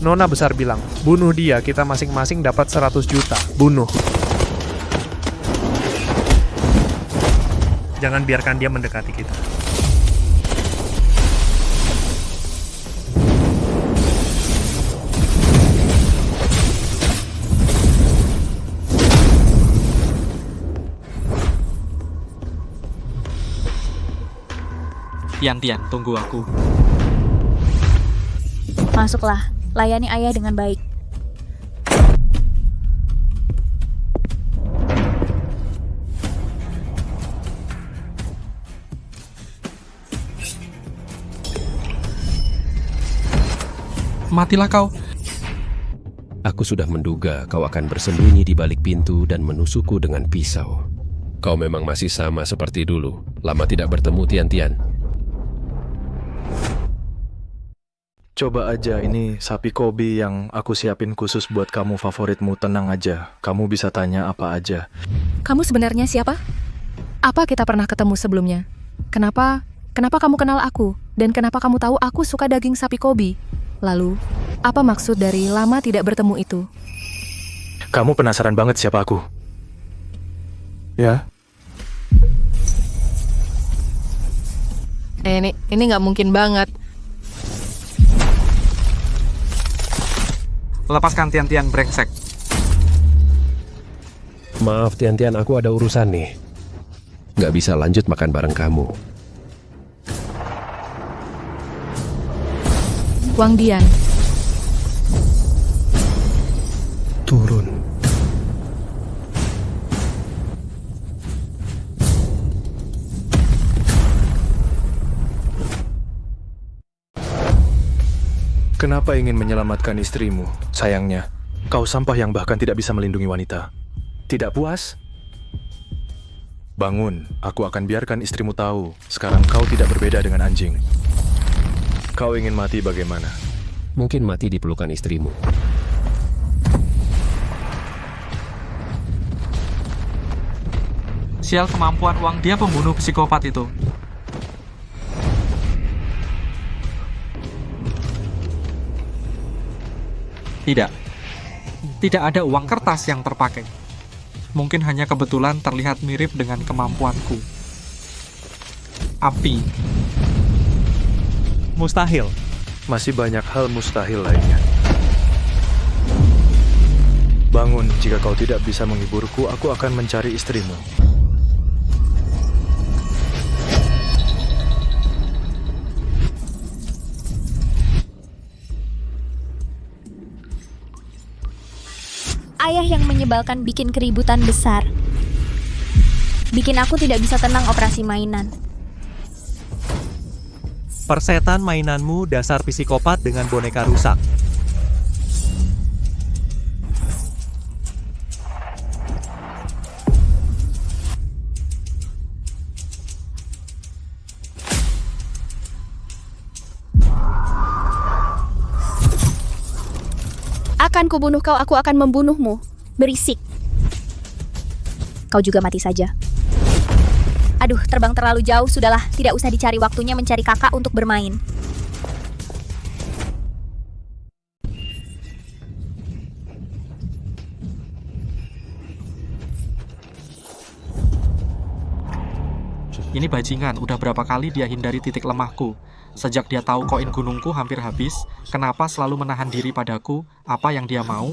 Nona besar bilang, bunuh dia, kita masing-masing dapat 100 juta. Bunuh. Jangan biarkan dia mendekati kita. Tian, tunggu aku. Masuklah, layani ayah dengan baik. Matilah kau. Aku sudah menduga kau akan bersembunyi di balik pintu dan menusukku dengan pisau. Kau memang masih sama seperti dulu. Lama tidak bertemu, Tian. Coba aja, ini sapi Kobe yang aku siapin khusus buat kamu, favoritmu. Tenang aja, kamu bisa tanya apa aja. Kamu sebenarnya siapa? Apa kita pernah ketemu sebelumnya? Kenapa kamu kenal aku? Dan kenapa kamu tahu aku suka daging sapi Kobe? Lalu, apa maksud dari lama tidak bertemu itu? Kamu penasaran banget siapa aku? Ya? Ini nggak mungkin banget. Lepaskan Tian, brengsek. Maaf, Tian, aku ada urusan nih. Nggak bisa lanjut makan bareng kamu. Wang Dian. Turun. Kenapa ingin menyelamatkan istrimu? Sayangnya, kau sampah yang bahkan tidak bisa melindungi wanita. Tidak puas? Bangun, aku akan biarkan istrimu tahu. Sekarang kau tidak berbeda dengan anjing. Kau ingin mati bagaimana? Mungkin mati di pelukan istrimu. Sial, kemampuan uang dia pembunuh psikopat itu. Tidak ada uang kertas yang terpakai. Mungkin hanya kebetulan terlihat mirip dengan kemampuanku. Api. Mustahil. Masih banyak hal mustahil lainnya. Bangun, jika kau tidak bisa menghiburku, aku akan mencari istrimu. Ayah yang menyebalkan bikin keributan besar. Bikin aku tidak bisa tenang operasi mainan. Persetan mainanmu dasar psikopat dengan boneka rusak. Akan kubunuh kau, aku akan membunuhmu. Berisik. Kau juga mati saja. Aduh, terbang terlalu jauh, sudahlah. Tidak usah dicari, waktunya mencari kakak untuk bermain. Ini bajingan, udah berapa kali dia hindari titik lemahku. Sejak dia tahu koin gunungku hampir habis, kenapa selalu menahan diri padaku? Apa yang dia mau?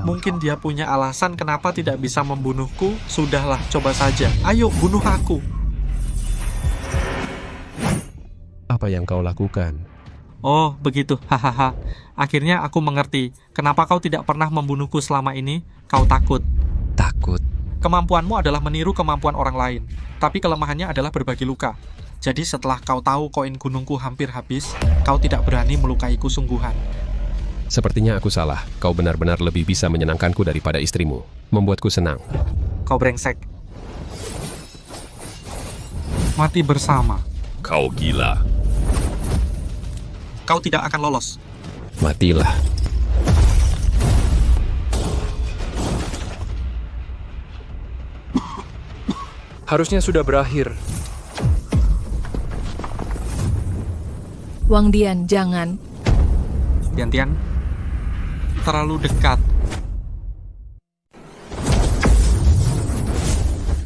Mungkin dia punya alasan kenapa tidak bisa membunuhku. Sudahlah, coba saja. Ayo, bunuh aku. Apa yang kau lakukan? Oh, begitu. Hahaha. Akhirnya aku mengerti. Kenapa kau tidak pernah membunuhku selama ini? Kau takut. Takut? Kemampuanmu adalah meniru kemampuan orang lain, tapi kelemahannya adalah berbagi luka. Jadi setelah kau tahu koin gunungku hampir habis, kau tidak berani melukaiku sungguhan. Sepertinya aku salah. Kau benar-benar lebih bisa menyenangkanku daripada istrimu. Membuatku senang. Kau brengsek. Mati bersama. Kau gila. Kau tidak akan lolos. Matilah. Harusnya sudah berakhir. Wang Dian, jangan. Tian-Tian, terlalu dekat.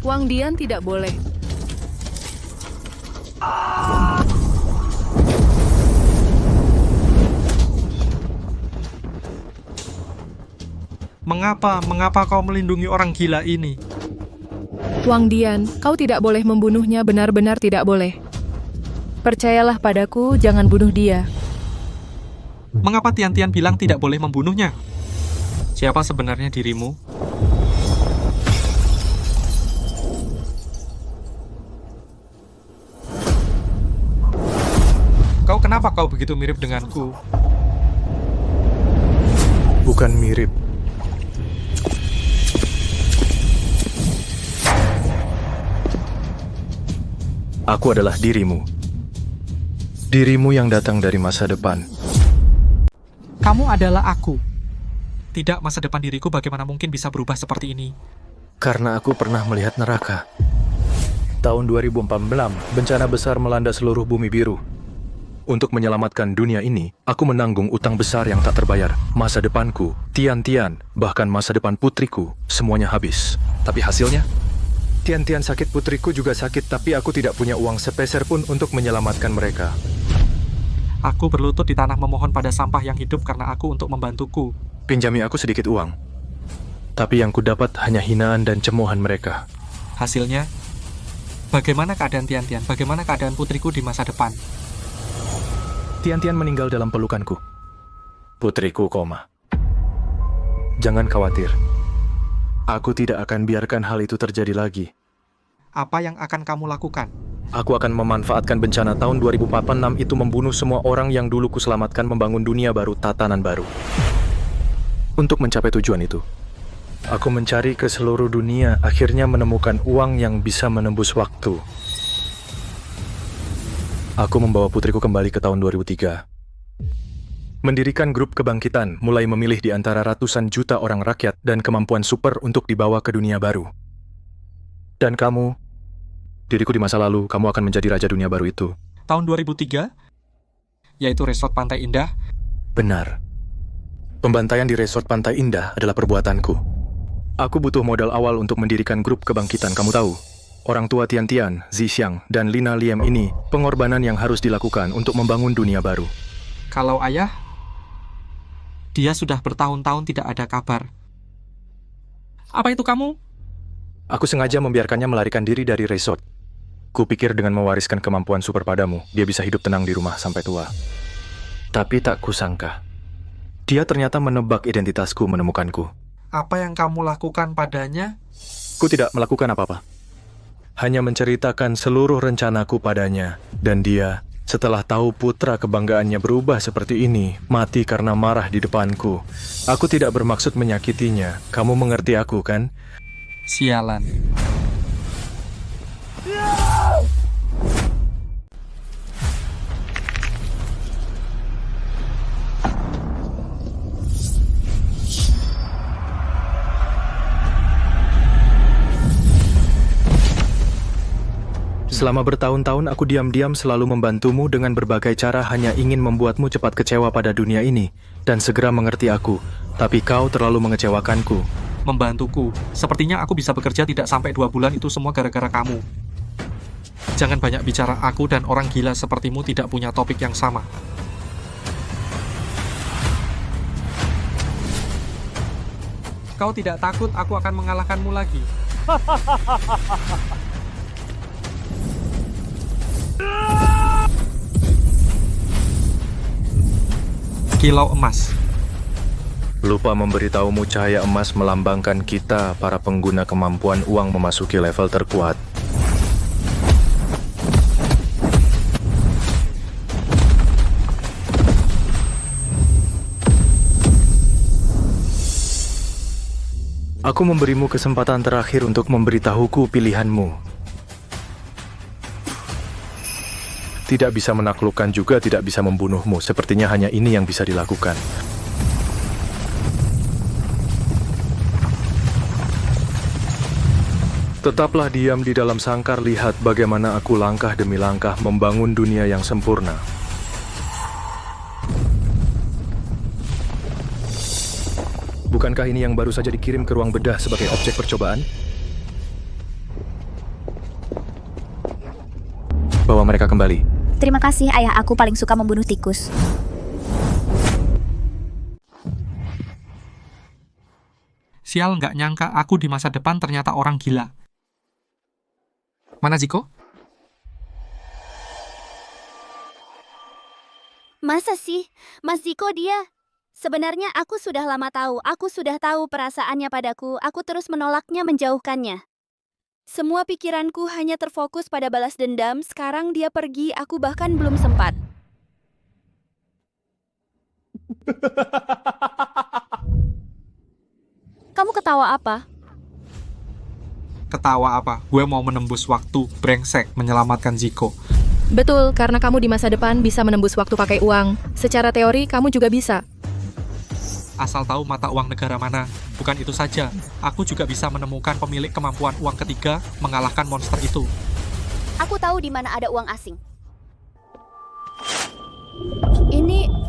Wang Dian tidak boleh. Mengapa kau melindungi orang gila ini? Wang Dian, kau tidak boleh membunuhnya, benar-benar tidak boleh. Percayalah padaku, jangan bunuh dia. Mengapa Tian-Tian bilang tidak boleh membunuhnya? Siapa sebenarnya dirimu? Kenapa kau begitu mirip denganku? Bukan mirip. Aku adalah dirimu. Dirimu yang datang dari masa depan. Kamu adalah aku. Tidak, masa depan diriku bagaimana mungkin bisa berubah seperti ini? Karena aku pernah melihat neraka. Tahun 2014, bencana besar melanda seluruh bumi biru. Untuk menyelamatkan dunia ini, aku menanggung utang besar yang tak terbayar. Masa depanku, Tian-Tian, bahkan masa depan putriku, semuanya habis. Tapi hasilnya? Tian-Tian sakit, putriku juga sakit, tapi aku tidak punya uang sepeser pun untuk menyelamatkan mereka. Aku berlutut di tanah memohon pada sampah yang hidup karena aku untuk membantuku. Pinjami aku sedikit uang. Tapi yang kudapat hanya hinaan dan cemoohan mereka. Hasilnya, bagaimana keadaan Tian-Tian? Bagaimana keadaan putriku di masa depan? Tian-Tian meninggal dalam pelukanku. Putriku koma. Jangan khawatir. Aku tidak akan biarkan hal itu terjadi lagi. Apa yang akan kamu lakukan? Aku akan memanfaatkan bencana tahun 2046 itu membunuh semua orang yang dulu kuselamatkan, membangun dunia baru, tatanan baru. Untuk mencapai tujuan itu, aku mencari ke seluruh dunia, akhirnya menemukan uang yang bisa menembus waktu. Aku membawa putriku kembali ke tahun 2003. Mendirikan grup kebangkitan, mulai memilih di antara ratusan juta orang rakyat dan kemampuan super untuk dibawa ke dunia baru. Dan kamu, diriku di masa lalu, kamu akan menjadi raja dunia baru itu. Tahun 2003, yaitu resort Pantai Indah. Benar. Pembantaian di resort Pantai Indah adalah perbuatanku. Aku butuh modal awal untuk mendirikan grup kebangkitan, kamu tahu. Orang tua Tian-Tian, Zixiang, dan Lina Liam ini pengorbanan yang harus dilakukan untuk membangun dunia baru. Kalau ayah, dia sudah bertahun-tahun tidak ada kabar. Apa itu kamu? Aku sengaja membiarkannya melarikan diri dari resort. Kupikir dengan mewariskan kemampuan super padamu, dia bisa hidup tenang di rumah sampai tua. Tapi tak kusangka, dia ternyata menebak identitasku, menemukanku. Apa yang kamu lakukan padanya? Ku tidak melakukan apa-apa. Hanya menceritakan seluruh rencanaku padanya. Dan dia, setelah tahu putra kebanggaannya berubah seperti ini, mati karena marah di depanku. Aku tidak bermaksud menyakitinya. Kamu mengerti aku, kan? Sialan. Selama bertahun-tahun aku diam-diam selalu membantumu dengan berbagai cara hanya ingin membuatmu cepat kecewa pada dunia ini dan segera mengerti aku. Tapi kau terlalu mengecewakanku. Membantuku. Sepertinya aku bisa bekerja tidak sampai 2 bulan, itu semua gara-gara kamu. Jangan banyak bicara, aku dan orang gila sepertimu tidak punya topik yang sama. Kau tidak takut aku akan mengalahkanmu lagi? Kilau emas. Lupa memberitahumu cahaya emas melambangkan kita, para pengguna kemampuan uang memasuki level terkuat. Aku memberimu kesempatan terakhir untuk memberitahuku pilihanmu. Tidak bisa menaklukkan juga tidak bisa membunuhmu. Sepertinya hanya ini yang bisa dilakukan. Tetaplah diam di dalam sangkar, lihat bagaimana aku langkah demi langkah membangun dunia yang sempurna. Bukankah ini yang baru saja dikirim ke ruang bedah sebagai objek percobaan? Bawa mereka kembali. Terima kasih, ayah aku paling suka membunuh tikus. Sial, nggak nyangka aku di masa depan ternyata orang gila. Mana Ziko? Masa sih? Mas Ziko dia? Sebenarnya aku sudah lama tahu. Aku sudah tahu perasaannya padaku. Aku terus menolaknya, menjauhkannya. Semua pikiranku hanya terfokus pada balas dendam. Sekarang dia pergi, aku bahkan belum sempat. Kamu ketawa apa? Ketawa apa? Gue mau menembus waktu, brengsek, menyelamatkan Ziko. Betul, karena kamu di masa depan bisa menembus waktu pakai uang. Secara teori, kamu juga bisa. Asal tahu mata uang negara mana. Bukan itu saja, aku juga bisa menemukan pemilik kemampuan uang ketiga mengalahkan monster itu. Aku tahu di mana ada uang asing.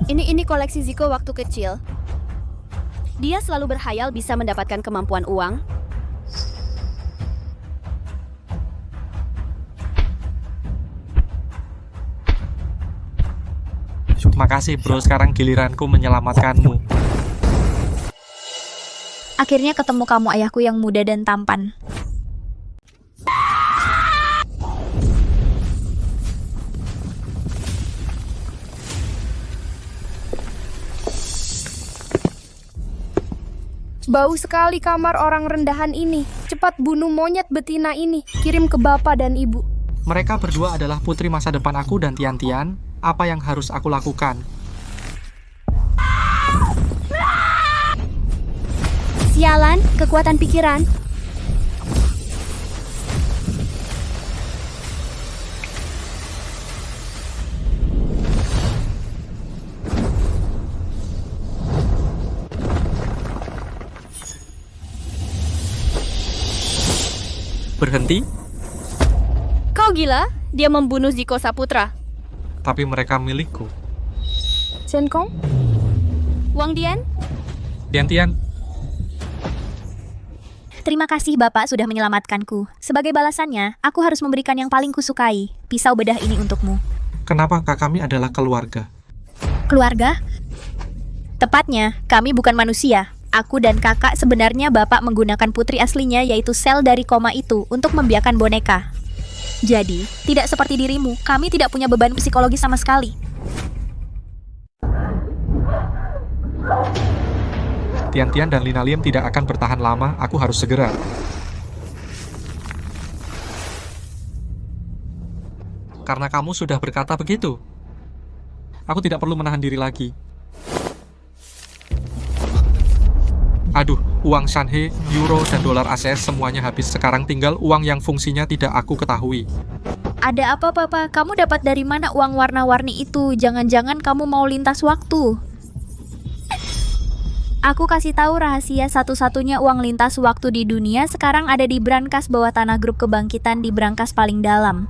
Ini koleksi Ziko waktu kecil. Dia selalu berhayal bisa mendapatkan kemampuan uang. Makasih bro, sekarang giliranku menyelamatkanmu. Akhirnya ketemu kamu, ayahku yang muda dan tampan. Bau sekali kamar orang rendahan ini. Cepat bunuh monyet betina ini. Kirim ke bapak dan ibu. Mereka berdua adalah putri masa depan aku dan Tian-Tian. Apa yang harus aku lakukan? Sialan, kekuatan pikiran. Berhenti? Kau gila? Dia membunuh Ziko Saputra. Tapi mereka milikku. Chen Kong? Wang Dian? Tian-Tian. Terima kasih Bapak sudah menyelamatkanku. Sebagai balasannya, aku harus memberikan yang paling kusukai, pisau bedah ini untukmu. Kenapa kami adalah keluarga? Keluarga? Tepatnya, kami bukan manusia. Aku dan kakak sebenarnya Bapak menggunakan putri aslinya yaitu sel dari koma itu untuk membiarkan boneka. Jadi, tidak seperti dirimu, kami tidak punya beban psikologis sama sekali. Tian-Tian dan Lina Lim tidak akan bertahan lama, aku harus segera. karena kamu sudah berkata begitu. Aku tidak perlu menahan diri lagi. Aduh, uang Shanhe, euro, dan dolar ACS semuanya habis. Sekarang tinggal uang yang fungsinya tidak aku ketahui. Ada apa, Papa? Kamu dapat dari mana uang warna-warni itu? Jangan-jangan kamu mau lintas waktu? Aku kasih tahu rahasia satu-satunya uang lintas waktu di dunia sekarang ada di brankas bawah tanah grup kebangkitan di brankas paling dalam.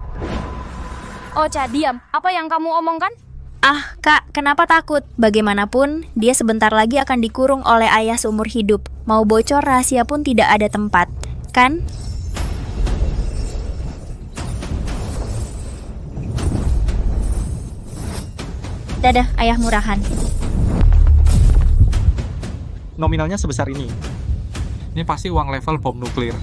Ocha, diam. Apa yang kamu omongkan? Ah, Kak, kenapa takut? Bagaimanapun, dia sebentar lagi akan dikurung oleh ayah seumur hidup. Mau bocor rahasia pun tidak ada tempat, kan? Dadah, ayah murahan. Nominalnya sebesar ini. Ini pasti uang level bom nuklir.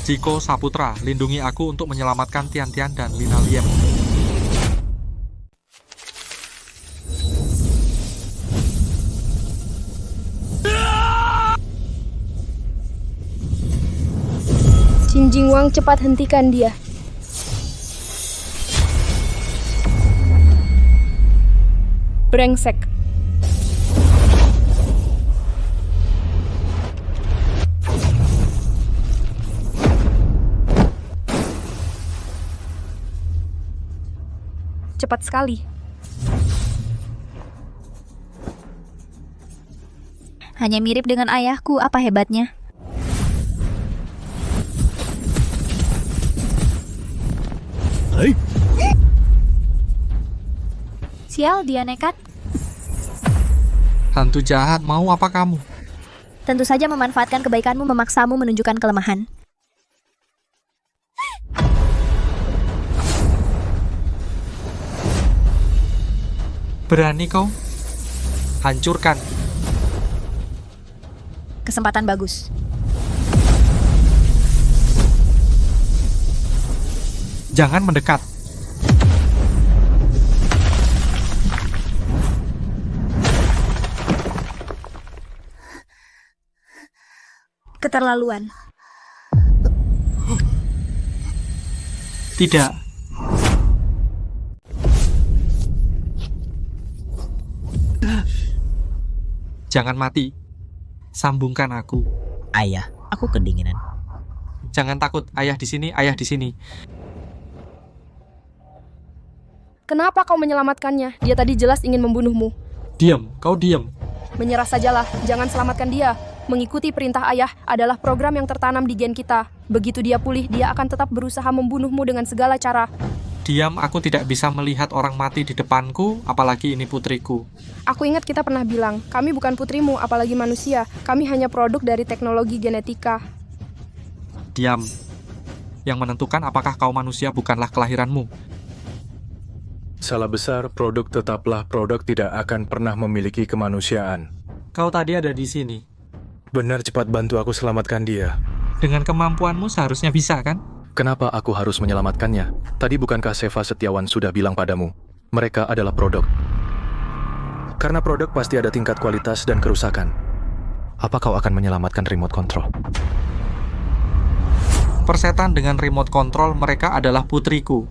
Jiko Saputra, lindungi aku untuk menyelamatkan Tian-Tian dan Lina Liem. Jin Jingwang, cepat hentikan dia. Brengsek. Cepat sekali. Hanya mirip dengan ayahku, apa hebatnya? Hai. Sial, dia nekat. Hantu jahat, mau apa kamu? Tentu saja memanfaatkan kebaikanmu memaksamu menunjukkan kelemahan. Berani kau? Hancurkan. Kesempatan bagus. Jangan mendekat. Keterlaluan. Tidak. Jangan mati. Sambungkan aku. Ayah, aku kedinginan. Jangan takut, ayah di sini, ayah di sini. Kenapa kau menyelamatkannya? Dia tadi jelas ingin membunuhmu. Diam, kau diam. Menyerah sajalah, jangan selamatkan dia. Mengikuti perintah ayah adalah program yang tertanam di gen kita. Begitu dia pulih, dia akan tetap berusaha membunuhmu dengan segala cara. Diam, aku tidak bisa melihat orang mati di depanku, apalagi ini putriku. Aku ingat kita pernah bilang, kami bukan putrimu, apalagi manusia. Kami hanya produk dari teknologi genetika. Diam. Yang menentukan apakah kau manusia bukanlah kelahiranmu. Salah besar, produk tetaplah produk tidak akan pernah memiliki kemanusiaan. Kau tadi ada di sini. Benar, cepat bantu aku selamatkan dia. Dengan kemampuanmu seharusnya bisa, kan? Kenapa aku harus menyelamatkannya? Tadi bukankah Seva Setiawan sudah bilang padamu, mereka adalah produk? Karena produk pasti ada tingkat kualitas dan kerusakan. Apa kau akan menyelamatkan remote control? Persetan dengan remote control, mereka adalah putriku.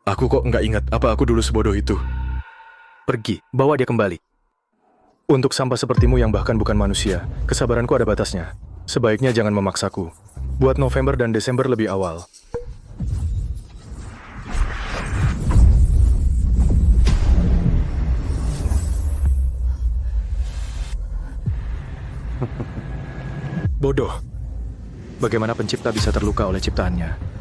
Aku kok nggak ingat apa aku dulu sebodoh itu. Pergi, bawa dia kembali. Untuk sampah sepertimu yang bahkan bukan manusia, kesabaranku ada batasnya. Sebaiknya jangan memaksaku. Buat November dan Desember lebih awal. Bodoh. Bagaimana pencipta bisa terluka oleh ciptaannya?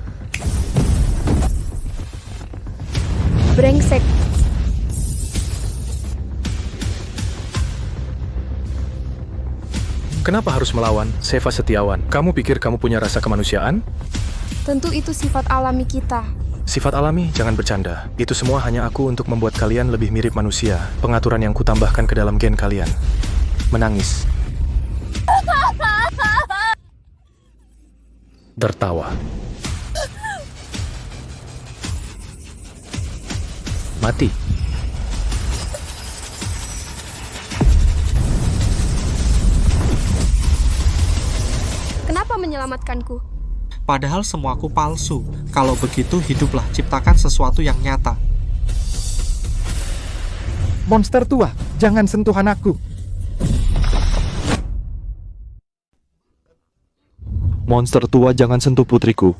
Brengsek. Kenapa harus melawan, Seva Setiawan? Kamu pikir kamu punya rasa kemanusiaan? Tentu itu sifat alami kita. Sifat alami, jangan bercanda. Itu semua hanya aku untuk membuat kalian lebih mirip manusia. Pengaturan yang kutambahkan ke dalam gen kalian. Menangis. Tertawa. Mati. menyelamatkanku. Padahal semuaku palsu. Kalau begitu, hiduplah, ciptakan sesuatu yang nyata. Monster tua, jangan sentuh anakku. Monster tua, jangan sentuh putriku.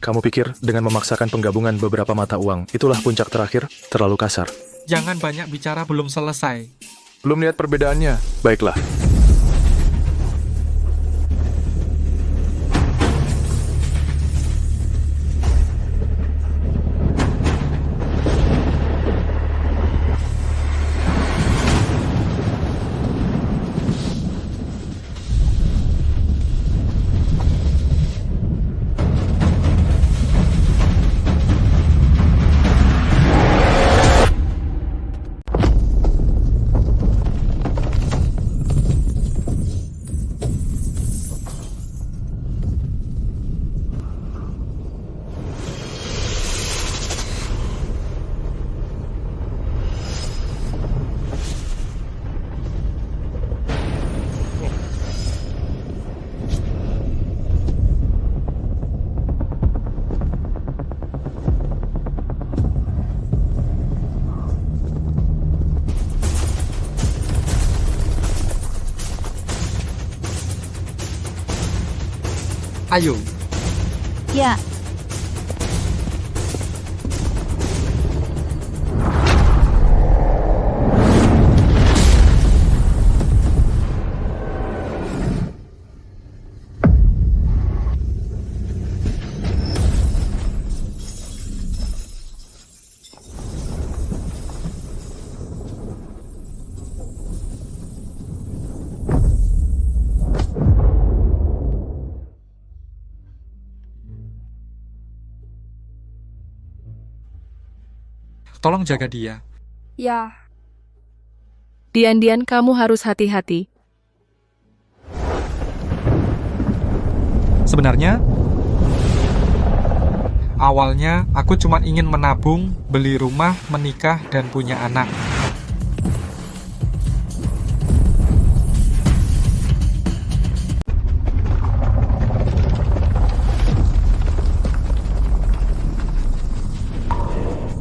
Kamu pikir dengan memaksakan penggabungan beberapa mata uang, itulah puncak terakhir? Terlalu kasar. Jangan banyak bicara, belum selesai. Belum lihat perbedaannya? Baiklah. Ayo. Ya. Tolong jaga dia. Ya. Dian, kamu harus hati-hati. Sebenarnya, awalnya aku cuma ingin menabung, beli rumah, menikah, dan punya anak.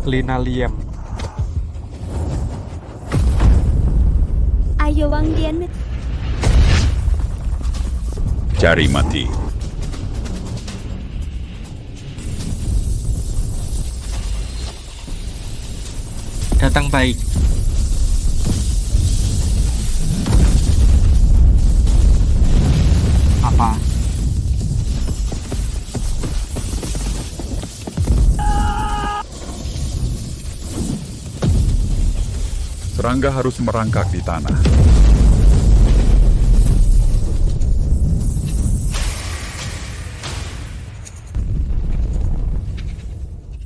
Linaliem. Ayo Wang Dian. Cari mati. Datang baik. Apa? Serangga harus merangkak di tanah.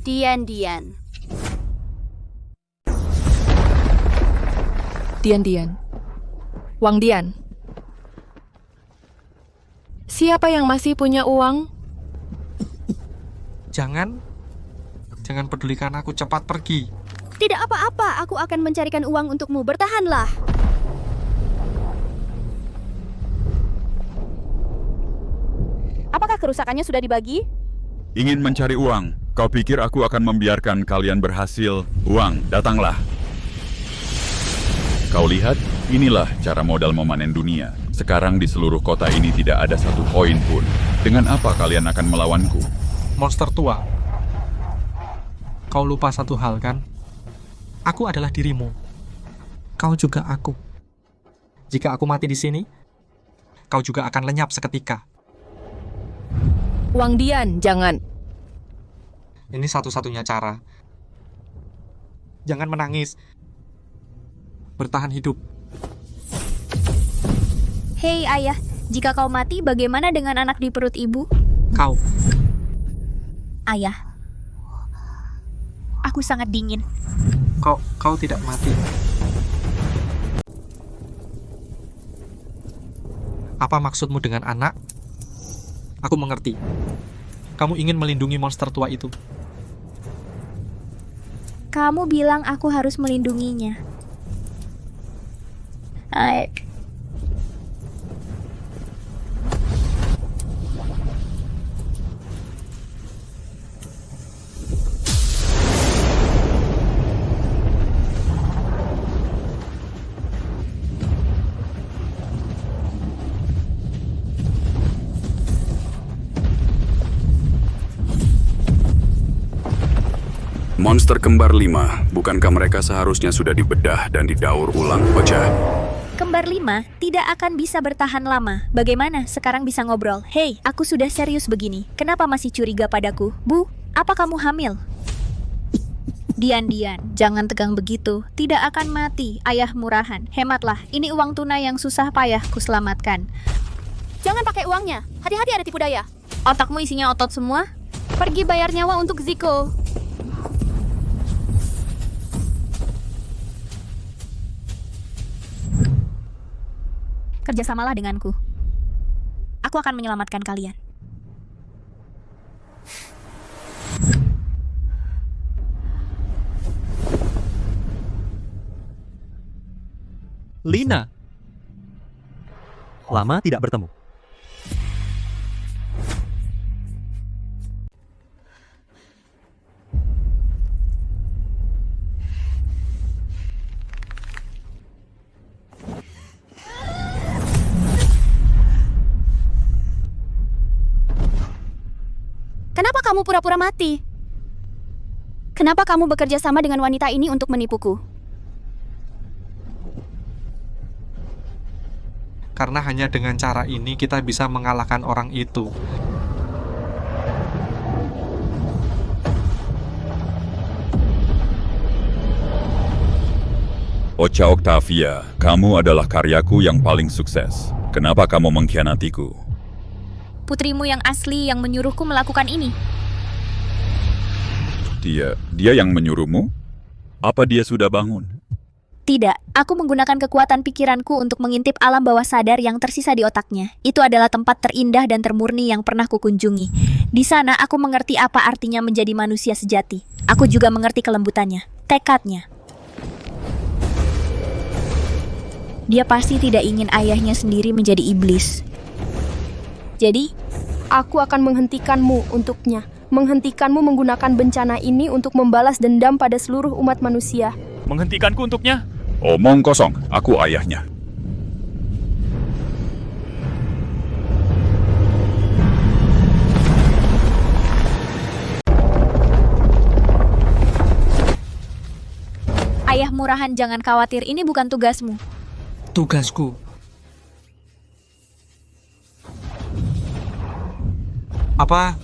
Dian. Dian. Wang Dian. Siapa yang masih punya uang? Jangan pedulikan aku, cepat pergi. Tidak apa-apa, aku akan mencarikan uang untukmu. Bertahanlah. Apakah kerusakannya sudah dibagi? Ingin mencari uang? Kau pikir aku akan membiarkan kalian berhasil? Uang, datanglah. Kau lihat, inilah cara modal memanen dunia. Sekarang di seluruh kota ini tidak ada satu koin pun. Dengan apa kalian akan melawanku? Monster tua. Kau lupa satu hal, kan? Aku adalah dirimu. Kau juga aku. Jika aku mati di sini, kau juga akan lenyap seketika. Wang Dian, jangan. Ini satu-satunya cara. Jangan menangis. Bertahan hidup. Hei ayah, jika kau mati, bagaimana dengan anak di perut ibu? Kau. Ayah, aku sangat dingin. Kau tidak mati. Apa maksudmu dengan anak? Aku mengerti. Kamu ingin melindungi monster tua itu. Kamu bilang aku harus melindunginya. Monster kembar 5, bukankah mereka seharusnya sudah dibedah dan didaur ulang, Ocha? Kembar 5 tidak akan bisa bertahan lama. Bagaimana sekarang bisa ngobrol? Hei, aku sudah serius begini. Kenapa masih curiga padaku? Bu, apa kamu hamil? Dian, jangan tegang begitu. Tidak akan mati, ayah murahan. Hematlah, ini uang tunai yang susah payah kuselamatkan. Jangan pakai uangnya. Hati-hati ada tipu daya. Otakmu isinya otot semua? Pergi bayar nyawa untuk Ziko. Kerjasamalah denganku. Aku akan menyelamatkan kalian. Lina. Lama tidak bertemu. Kenapa kamu pura-pura mati? Kenapa kamu bekerja sama dengan wanita ini untuk menipuku? Karena hanya dengan cara ini kita bisa mengalahkan orang itu. Ocha Octavia, kamu adalah karyaku yang paling sukses. Kenapa kamu mengkhianatiku? Putrimu yang asli yang menyuruhku melakukan ini. Dia yang menyuruhmu? Apa dia sudah bangun? Tidak, aku menggunakan kekuatan pikiranku untuk mengintip alam bawah sadar yang tersisa di otaknya. Itu adalah tempat terindah dan termurni yang pernah kukunjungi. Di sana aku mengerti apa artinya menjadi manusia sejati. Aku juga mengerti kelembutannya, tekadnya. Dia pasti tidak ingin ayahnya sendiri menjadi iblis. Jadi, aku akan menghentikanmu untuknya. Menghentikanmu menggunakan bencana ini untuk membalas dendam pada seluruh umat manusia. Menghentikanku untuknya? Omong kosong, aku ayahnya. ayah murahan, jangan khawatir, ini bukan tugasmu. Tugasku. Apa?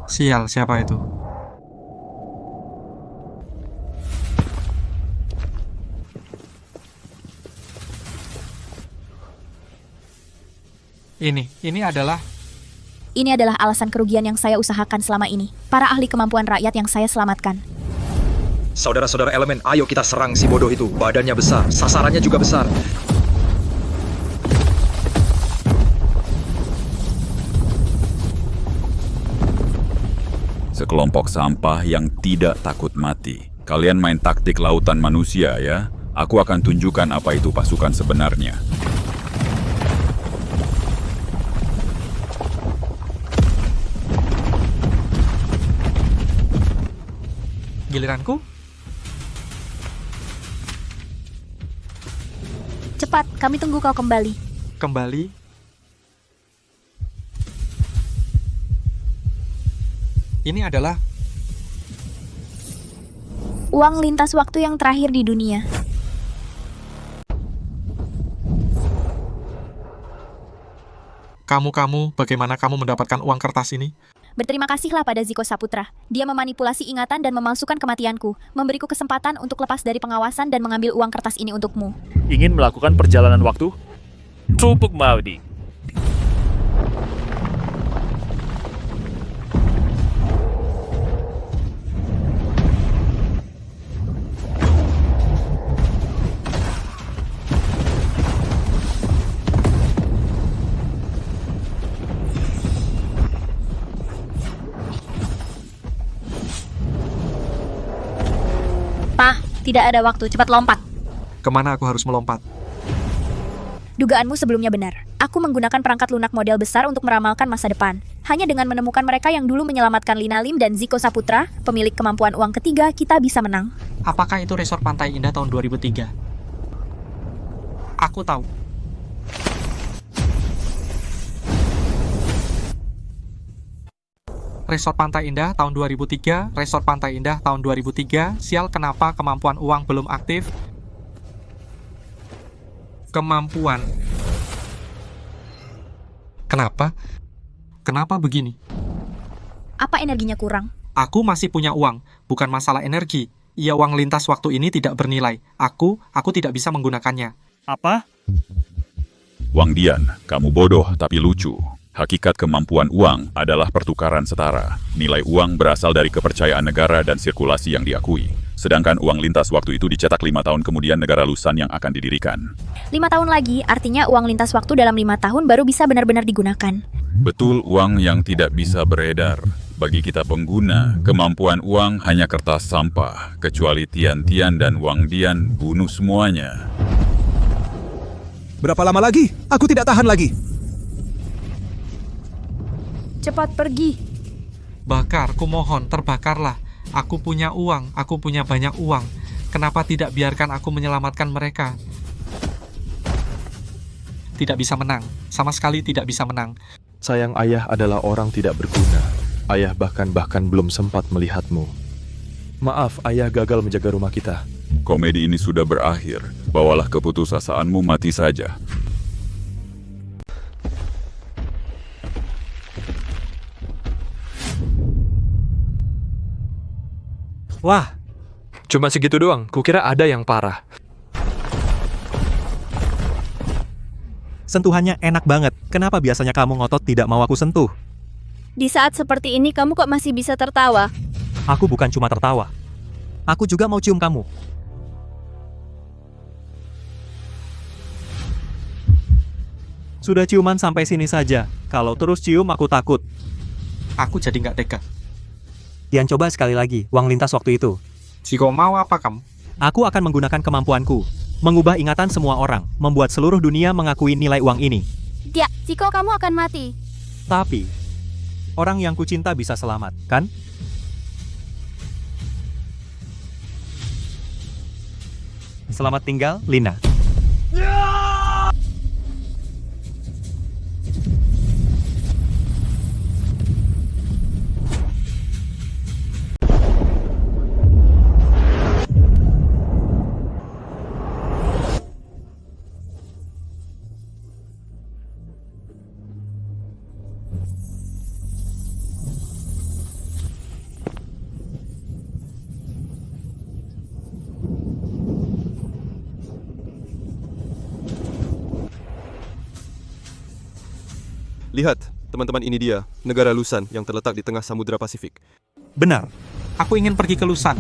Sial, siapa itu? Ini adalah... Ini adalah alasan kerugian yang saya usahakan selama ini. Para ahli kemampuan rakyat yang saya selamatkan. Saudara-saudara elemen, ayo kita serang si bodoh itu. Badannya besar, sasarannya juga besar. Sekelompok sampah yang tidak takut mati. Kalian main taktik lautan manusia ya. Aku akan tunjukkan apa itu pasukan sebenarnya. Giliranku? Cepat, kami tunggu kau kembali. Kembali? Ini adalah Uang lintas waktu yang terakhir di dunia. kamu, bagaimana kamu mendapatkan uang kertas ini? Berterima kasihlah pada Ziko Saputra. Dia memanipulasi ingatan dan memalsukan kematianku, memberiku kesempatan untuk lepas dari pengawasan dan mengambil uang kertas ini untukmu. Ingin melakukan perjalanan waktu? Trupuk Maudi. Pak, tidak ada waktu, cepat lompat. Kemana aku harus melompat? Dugaanmu sebelumnya benar. Aku menggunakan perangkat lunak model besar untuk meramalkan masa depan. Hanya dengan menemukan mereka yang dulu menyelamatkan Lina Lim dan Ziko Saputra, pemilik kemampuan uang ketiga, kita bisa menang. Apakah itu resort Pantai Indah tahun 2003? Aku tahu. Resort Pantai Indah tahun 2003, Resort Pantai Indah tahun 2003, sial kenapa kemampuan uang belum aktif? Kemampuan. Kenapa? Kenapa begini? Apa energinya kurang? Aku masih punya uang, bukan masalah energi. Iya, uang lintas waktu ini tidak bernilai. Aku tidak bisa menggunakannya. Apa? Wang Dian, kamu bodoh tapi lucu. Hakikat kemampuan uang adalah pertukaran setara. Nilai uang berasal dari kepercayaan negara dan sirkulasi yang diakui. Sedangkan uang lintas waktu itu dicetak 5 tahun kemudian negara lusan yang akan didirikan. 5 tahun lagi, artinya uang lintas waktu dalam 5 tahun baru bisa benar-benar digunakan. Betul, uang yang tidak bisa beredar. Bagi kita pengguna, kemampuan uang hanya kertas sampah. Kecuali Tian-Tian dan Wang Dian bunuh semuanya. Berapa lama lagi? Aku tidak tahan lagi. Cepat pergi. Bakar, kumohon, terbakarlah. Aku punya uang, aku punya banyak uang. Kenapa tidak biarkan aku menyelamatkan mereka? Tidak bisa menang, sama sekali tidak bisa menang. Sayang, ayah adalah orang tidak berguna. Ayah bahkan belum sempat melihatmu. Maaf, ayah gagal menjaga rumah kita. Komedi ini sudah berakhir. Bawalah keputusasaanmu mati saja. Wah, cuma segitu doang. Kukira ada yang parah. Sentuhannya enak banget. Kenapa biasanya kamu ngotot tidak mau aku sentuh? Di saat seperti ini kamu kok masih bisa tertawa? Aku bukan cuma tertawa. Aku juga mau cium kamu. Sudah ciuman sampai sini saja. Kalau terus cium aku takut. Aku jadi nggak tega. Dian, coba sekali lagi, uang lintas waktu itu. Jika mau apa kamu? Aku akan menggunakan kemampuanku. Mengubah ingatan semua orang. Membuat seluruh dunia mengakui nilai uang ini. Dia, Ziko kamu akan mati. Tapi, orang yang kucinta bisa selamat, kan? Selamat tinggal, Lina. Lihat, teman-teman, ini dia, negara Lusan yang terletak di tengah Samudra Pasifik. Benar. Aku ingin pergi ke Lusan.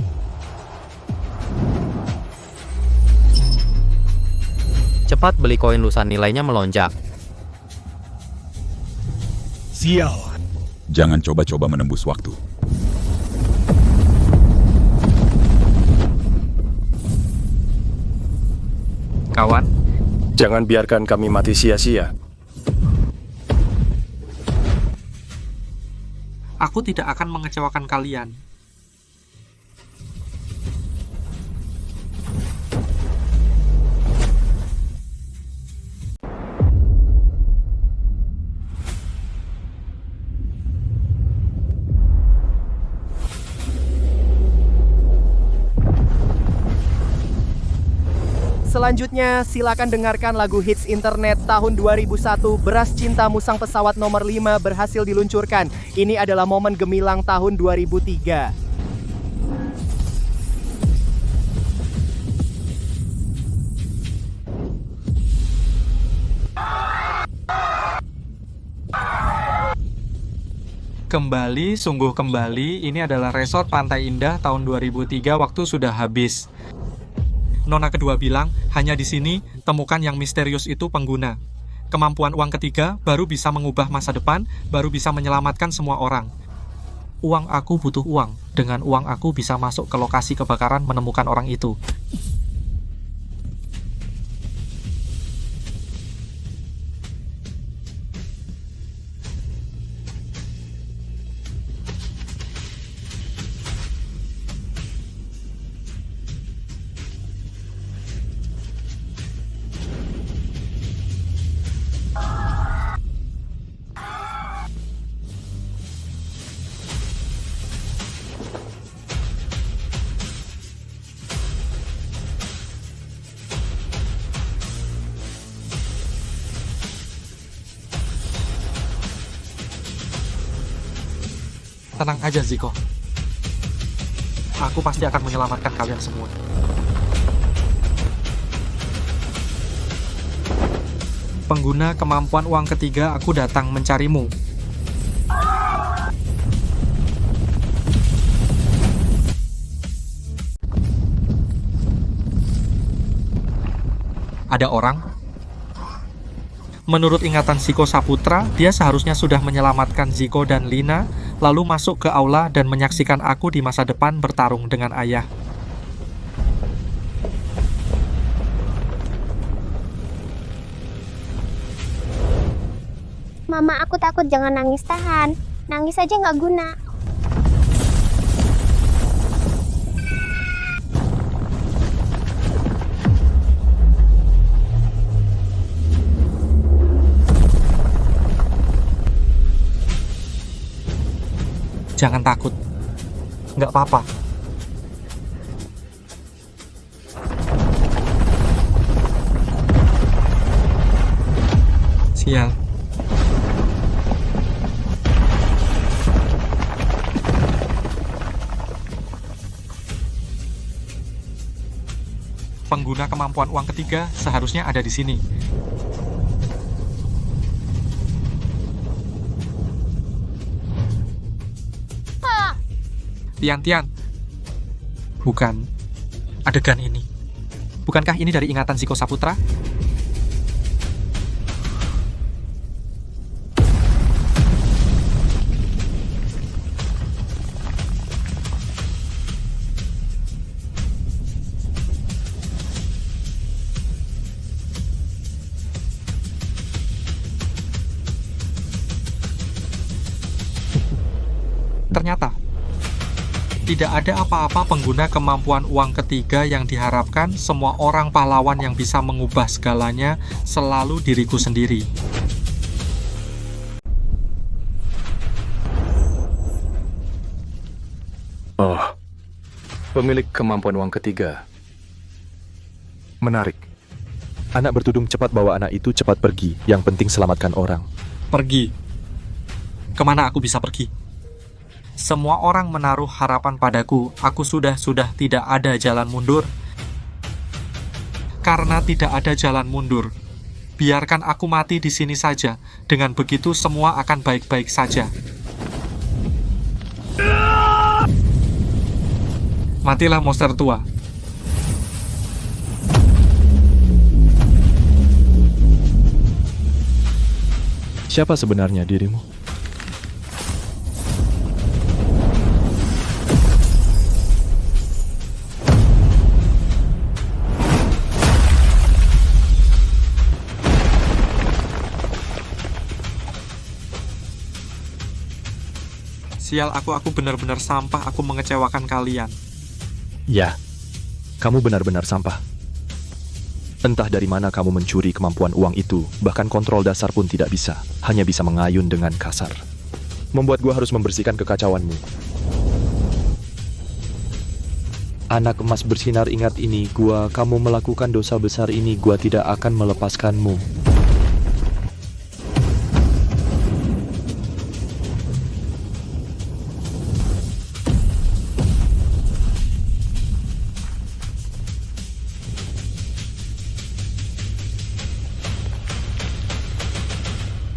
Cepat beli koin Lusan, nilainya melonjak. Sial. Jangan coba-coba menembus waktu. Kawan, jangan biarkan kami mati sia-sia. Aku tidak akan mengecewakan kalian. Selanjutnya, silakan dengarkan lagu hits internet tahun 2001, Beras Cinta Musang Pesawat nomor 5 berhasil diluncurkan. Ini adalah momen gemilang tahun 2003. Kembali, sungguh kembali, ini adalah resort Pantai Indah tahun 2003 waktu sudah habis. Nona kedua bilang, hanya di sini temukan yang misterius itu pengguna. Kemampuan uang ketiga baru bisa mengubah masa depan, baru bisa menyelamatkan semua orang. Uang aku butuh uang. Dengan uang aku bisa masuk ke lokasi kebakaran menemukan orang itu. Tenang aja, Ziko. Aku pasti akan menyelamatkan kalian semua. Pengguna kemampuan uang ketiga, aku datang mencarimu. Ada orang? Menurut ingatan Ziko Saputra, dia seharusnya sudah menyelamatkan Ziko dan Lina, lalu masuk ke aula dan menyaksikan aku di masa depan bertarung dengan ayah. Mama, aku takut, jangan nangis, tahan. Nangis aja nggak guna. Jangan takut. Nggak apa-apa. Sial. Pengguna kemampuan uang ketiga seharusnya ada di sini. Tian-Tian. Bukan. Adegan ini. Bukankah ini dari ingatan Ziko Saputra? Ternyata tidak ada apa-apa pengguna kemampuan uang ketiga yang diharapkan semua orang pahlawan yang bisa mengubah segalanya selalu diriku sendiri. Oh, pemilik kemampuan uang ketiga. Menarik. Anak bertudung cepat bawa anak itu cepat pergi. Yang penting selamatkan orang. Pergi? Kemana aku bisa pergi? Semua orang menaruh harapan padaku. Aku sudah tidak ada jalan mundur. Karena tidak ada jalan mundur, biarkan aku mati di sini saja. Dengan begitu semua akan baik-baik saja. Matilah monster tua. Siapa sebenarnya dirimu? Sial, aku benar-benar sampah, aku mengecewakan kalian. Ya, kamu benar-benar sampah. Entah dari mana kamu mencuri kemampuan uang itu, bahkan kontrol dasar pun tidak bisa, hanya bisa mengayun dengan kasar. Membuat gua harus membersihkan kekacauanmu. Anak emas bersinar, ingat ini, gua, kamu melakukan dosa besar ini, gua tidak akan melepaskanmu.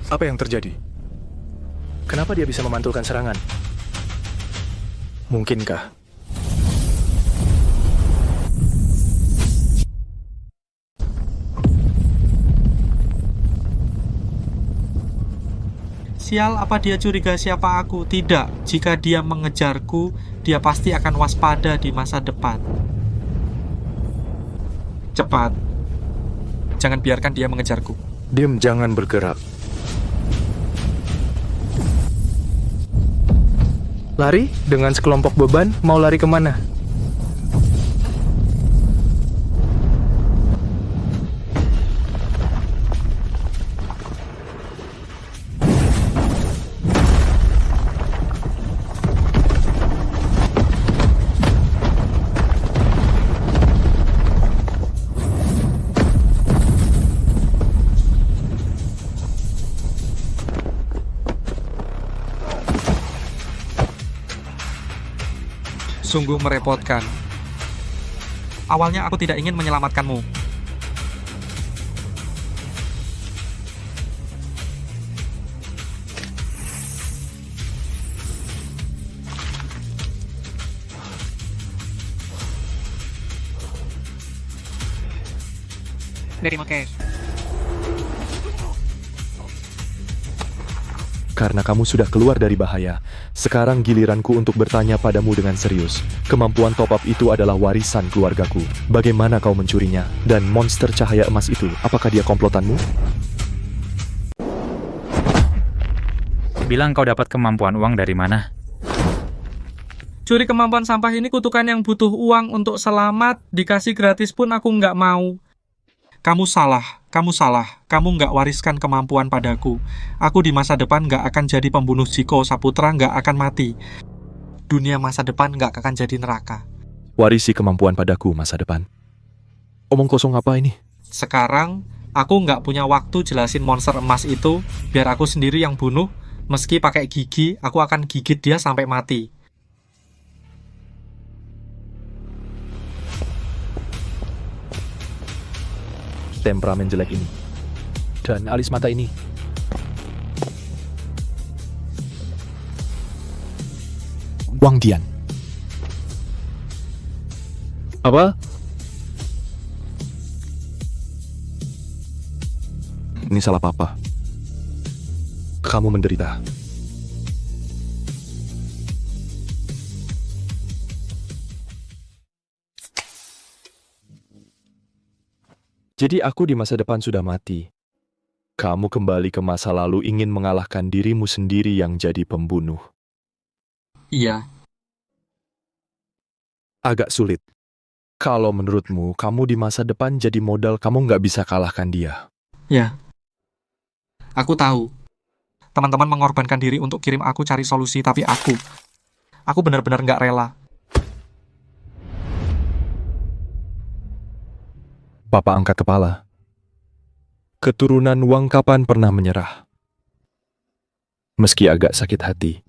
Apa yang terjadi? Kenapa dia bisa memantulkan serangan? Mungkinkah? Sial, apa dia curiga siapa aku? Tidak, jika dia mengejarku, dia pasti akan waspada di masa depan. Cepat. Jangan biarkan dia mengejarku. Diam, jangan bergerak. Lari dengan sekelompok beban, mau lari kemana? Sungguh merepotkan. Awalnya aku tidak ingin menyelamatkanmu. Terima kasih. Karena kamu sudah keluar dari bahaya, sekarang giliranku untuk bertanya padamu dengan serius. Kemampuan top up itu adalah warisan keluargaku. Bagaimana kau mencurinya? Dan monster cahaya emas itu, apakah dia komplotanmu? Bilang kau dapat kemampuan uang dari mana? Curi kemampuan sampah ini kutukan yang butuh uang untuk selamat, dikasih gratis pun aku nggak mau. Kamu salah. Kamu nggak wariskan kemampuan padaku. Aku di masa depan nggak akan jadi pembunuh Ziko, Saputra nggak akan mati. Dunia masa depan nggak akan jadi neraka. Warisi kemampuan padaku masa depan. Omong kosong apa ini? Sekarang, aku nggak punya waktu jelasin monster emas itu, biar aku sendiri yang bunuh. Meski pakai gigi, aku akan gigit dia sampai mati. Temperamen jelek ini. Dan alis mata ini. Wang Dian. Apa? Ini salah papa. Kamu menderita. Jadi aku di masa depan sudah mati. Kamu kembali ke masa lalu ingin mengalahkan dirimu sendiri yang jadi pembunuh. Iya. Agak sulit. Kalau menurutmu, kamu di masa depan jadi modal, kamu nggak bisa kalahkan dia. Ya. Aku tahu. Teman-teman mengorbankan diri untuk kirim aku cari solusi, tapi aku benar-benar nggak rela. Papa angkat kepala. Keturunan Wang kapan pernah menyerah? Meski agak sakit hati.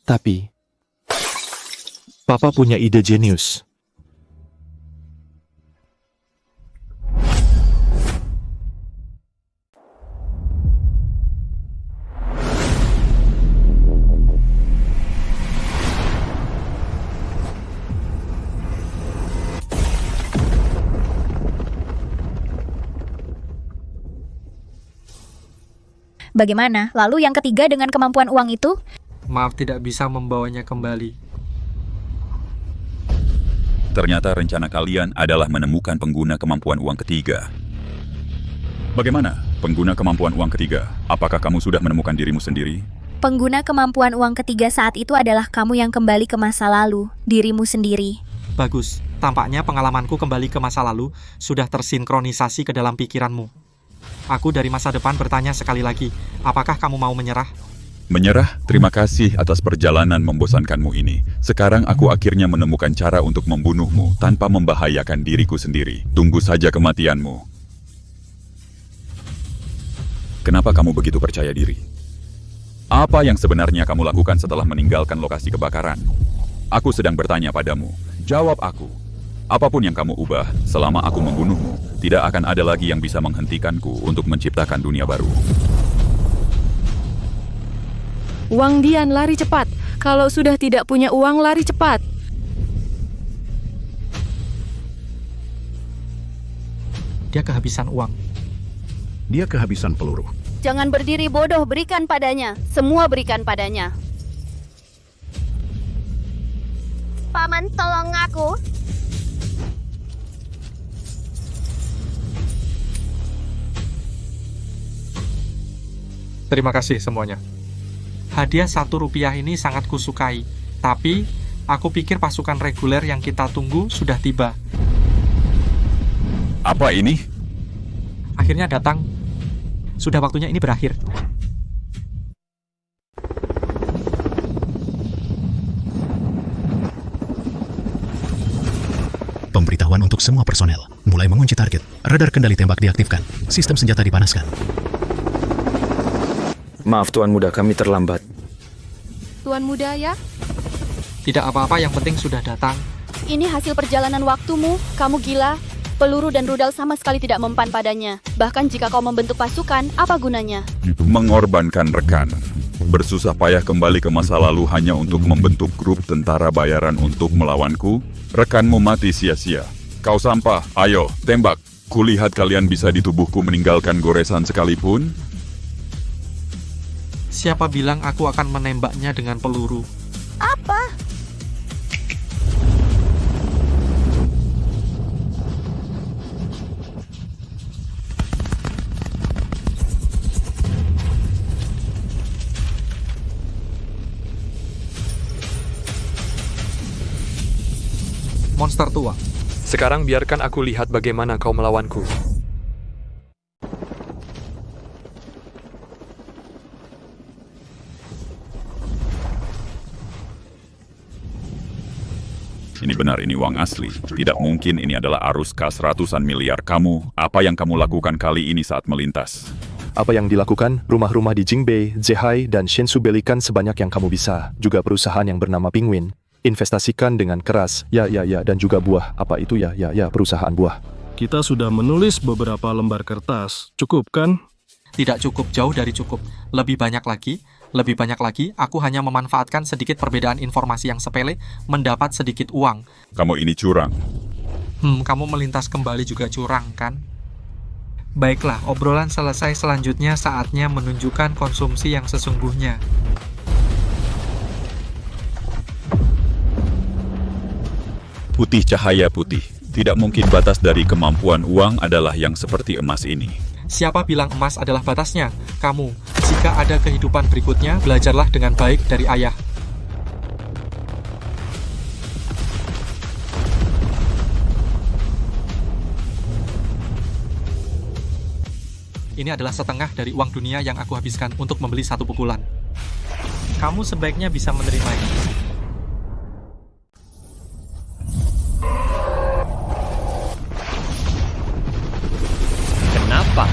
Tapi, Papa punya ide jenius. Bagaimana? Lalu yang ketiga dengan kemampuan uang itu? Maaf tidak bisa membawanya kembali. Ternyata rencana kalian adalah menemukan pengguna kemampuan uang ketiga. Bagaimana, pengguna kemampuan uang ketiga? Apakah kamu sudah menemukan dirimu sendiri? Pengguna kemampuan uang ketiga saat itu adalah kamu yang kembali ke masa lalu, dirimu sendiri. Bagus, tampaknya pengalamanku kembali ke masa lalu sudah tersinkronisasi ke dalam pikiranmu. Aku dari masa depan bertanya sekali lagi, apakah kamu mau menyerah? Menyerah, terima kasih atas perjalanan membosankanmu ini. Sekarang aku akhirnya menemukan cara untuk membunuhmu tanpa membahayakan diriku sendiri. Tunggu saja kematianmu. Kenapa kamu begitu percaya diri? Apa yang sebenarnya kamu lakukan setelah meninggalkan lokasi kebakaran? Aku sedang bertanya padamu. Jawab aku. Apapun yang kamu ubah, selama aku membunuhmu, tidak akan ada lagi yang bisa menghentikanku untuk menciptakan dunia baru. Wang Dian, lari cepat. Kalau sudah tidak punya uang, lari cepat. Dia kehabisan uang. Dia kehabisan peluru. Jangan berdiri bodoh, berikan padanya. Semua berikan padanya. Paman, tolong aku. Terima kasih semuanya. Hadiah Rp1 ini sangat kusukai, tapi aku pikir pasukan reguler yang kita tunggu sudah tiba. Apa ini? Akhirnya datang. Sudah waktunya ini berakhir. Pemberitahuan untuk semua personel. Mulai mengunci target. Radar kendali tembak diaktifkan. Sistem senjata dipanaskan. Maaf Tuan Muda, kami terlambat. Tuan Muda ya? Tidak apa-apa, yang penting sudah datang. Ini hasil perjalanan waktumu. Kamu gila. Peluru dan rudal sama sekali tidak mempan padanya. Bahkan jika kau membentuk pasukan, apa gunanya? Mengorbankan rekan. Bersusah payah kembali ke masa lalu hanya untuk membentuk grup tentara bayaran untuk melawanku. Rekanmu mati sia-sia. Kau sampah, ayo, tembak. Kulihat kalian bisa di tubuhku meninggalkan goresan sekalipun. Siapa bilang aku akan menembaknya dengan peluru? Apa? Monster tua. Sekarang biarkan aku lihat bagaimana kau melawanku. Ini benar, ini uang asli. Tidak mungkin ini adalah arus kas ratusan miliar. Kamu, apa yang kamu lakukan kali ini saat melintas? Apa yang dilakukan? Rumah-rumah di Jingbei, Zehai, dan Shenzhou belikan sebanyak yang kamu bisa. Juga perusahaan yang bernama Penguin. Investasikan dengan keras. Ya, dan juga buah. Apa itu ya, perusahaan buah. Kita sudah menulis beberapa lembar kertas. Cukup kan? Tidak cukup, jauh dari cukup. Lebih banyak lagi, aku hanya memanfaatkan sedikit perbedaan informasi yang sepele, mendapat sedikit uang. Kamu ini curang. Kamu melintas kembali juga curang, kan? Baiklah, obrolan selesai, selanjutnya saatnya menunjukkan konsumsi yang sesungguhnya. Putih, cahaya putih. Tidak mungkin batas dari kemampuan uang adalah yang seperti emas ini. Siapa bilang emas adalah batasnya? Kamu. Jika ada kehidupan berikutnya, belajarlah dengan baik dari ayah. Ini adalah setengah dari uang dunia yang aku habiskan untuk membeli satu pukulan. Kamu sebaiknya bisa menerimanya. Kenapa?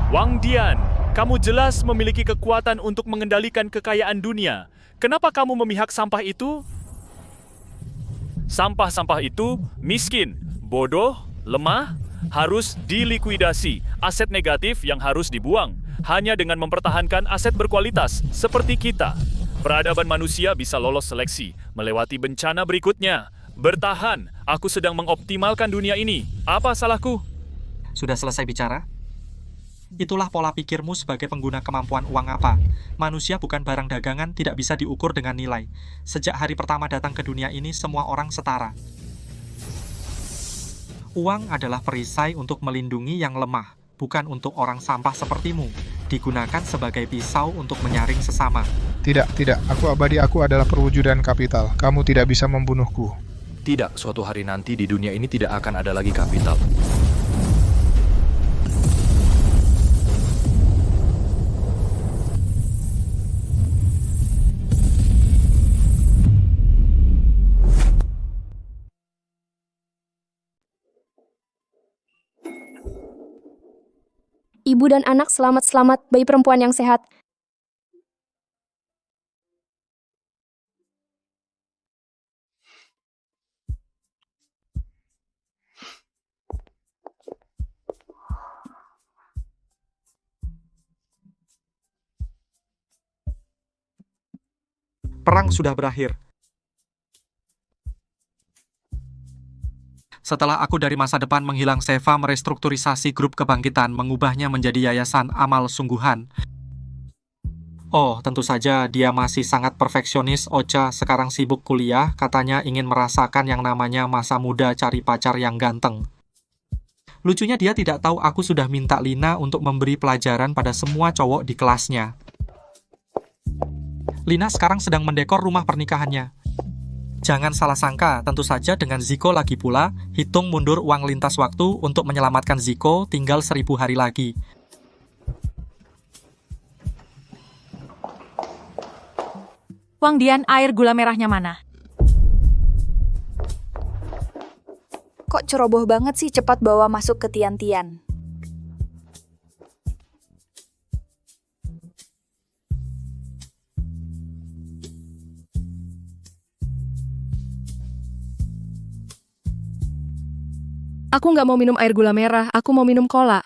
Wang Dian, kamu jelas memiliki kekuatan untuk mengendalikan kekayaan dunia. Kenapa kamu memihak sampah itu? Sampah-sampah itu miskin, bodoh, lemah, harus dilikuidasi. Aset negatif yang harus dibuang. Hanya dengan mempertahankan aset berkualitas, seperti kita. Peradaban manusia bisa lolos seleksi, melewati bencana berikutnya. Bertahan, aku sedang mengoptimalkan dunia ini. Apa salahku? Sudah selesai bicara? Itulah pola pikirmu sebagai pengguna kemampuan uang apa. Manusia bukan barang dagangan, tidak bisa diukur dengan nilai. Sejak hari pertama datang ke dunia ini, semua orang setara. Uang adalah perisai untuk melindungi yang lemah, bukan untuk orang sampah sepertimu. Digunakan sebagai pisau untuk menyaring sesama. Tidak. Aku abadi, aku adalah perwujudan kapital. Kamu tidak bisa membunuhku. Tidak, suatu hari nanti di dunia ini tidak akan ada lagi kapital. Ibu dan anak selamat-selamat, bayi perempuan yang sehat. Perang sudah berakhir. Setelah aku dari masa depan menghilang, Seva merestrukturisasi grup kebangkitan, mengubahnya menjadi yayasan amal sungguhan. Oh, tentu saja dia masih sangat perfeksionis. Ocha sekarang sibuk kuliah, katanya ingin merasakan yang namanya masa muda cari pacar yang ganteng. Lucunya dia tidak tahu aku sudah minta Lina untuk memberi pelajaran pada semua cowok di kelasnya. Lina sekarang sedang mendekor rumah pernikahannya. Jangan salah sangka, tentu saja dengan Zico lagi pula, hitung mundur uang lintas waktu untuk menyelamatkan Zico, tinggal 1000 hari lagi. Wang Dian, air gula merahnya mana? Kok ceroboh banget sih cepat bawa masuk ke Tian-Tian? Aku nggak mau minum air gula merah, aku mau minum cola.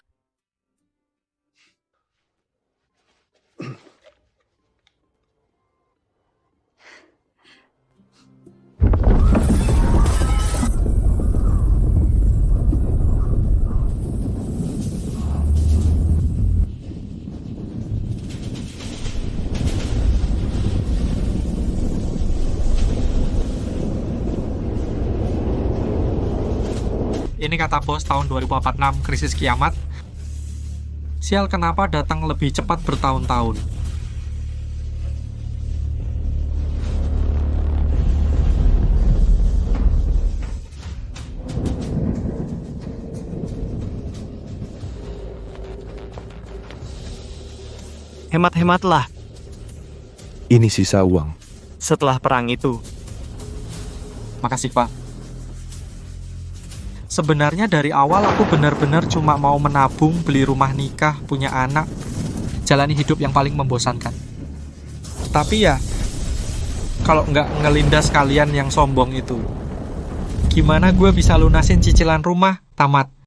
Ini kata bos tahun 2046, krisis kiamat. Sial, kenapa datang lebih cepat bertahun-tahun? Hemat-hematlah. Ini sisa uang. Setelah perang itu. Makasih, Pak. Sebenarnya dari awal aku benar-benar cuma mau menabung, beli rumah nikah, punya anak, jalani hidup yang paling membosankan. Tapi ya, kalau nggak ngelindas kalian yang sombong itu, gimana gue bisa lunasin cicilan rumah? Tamat.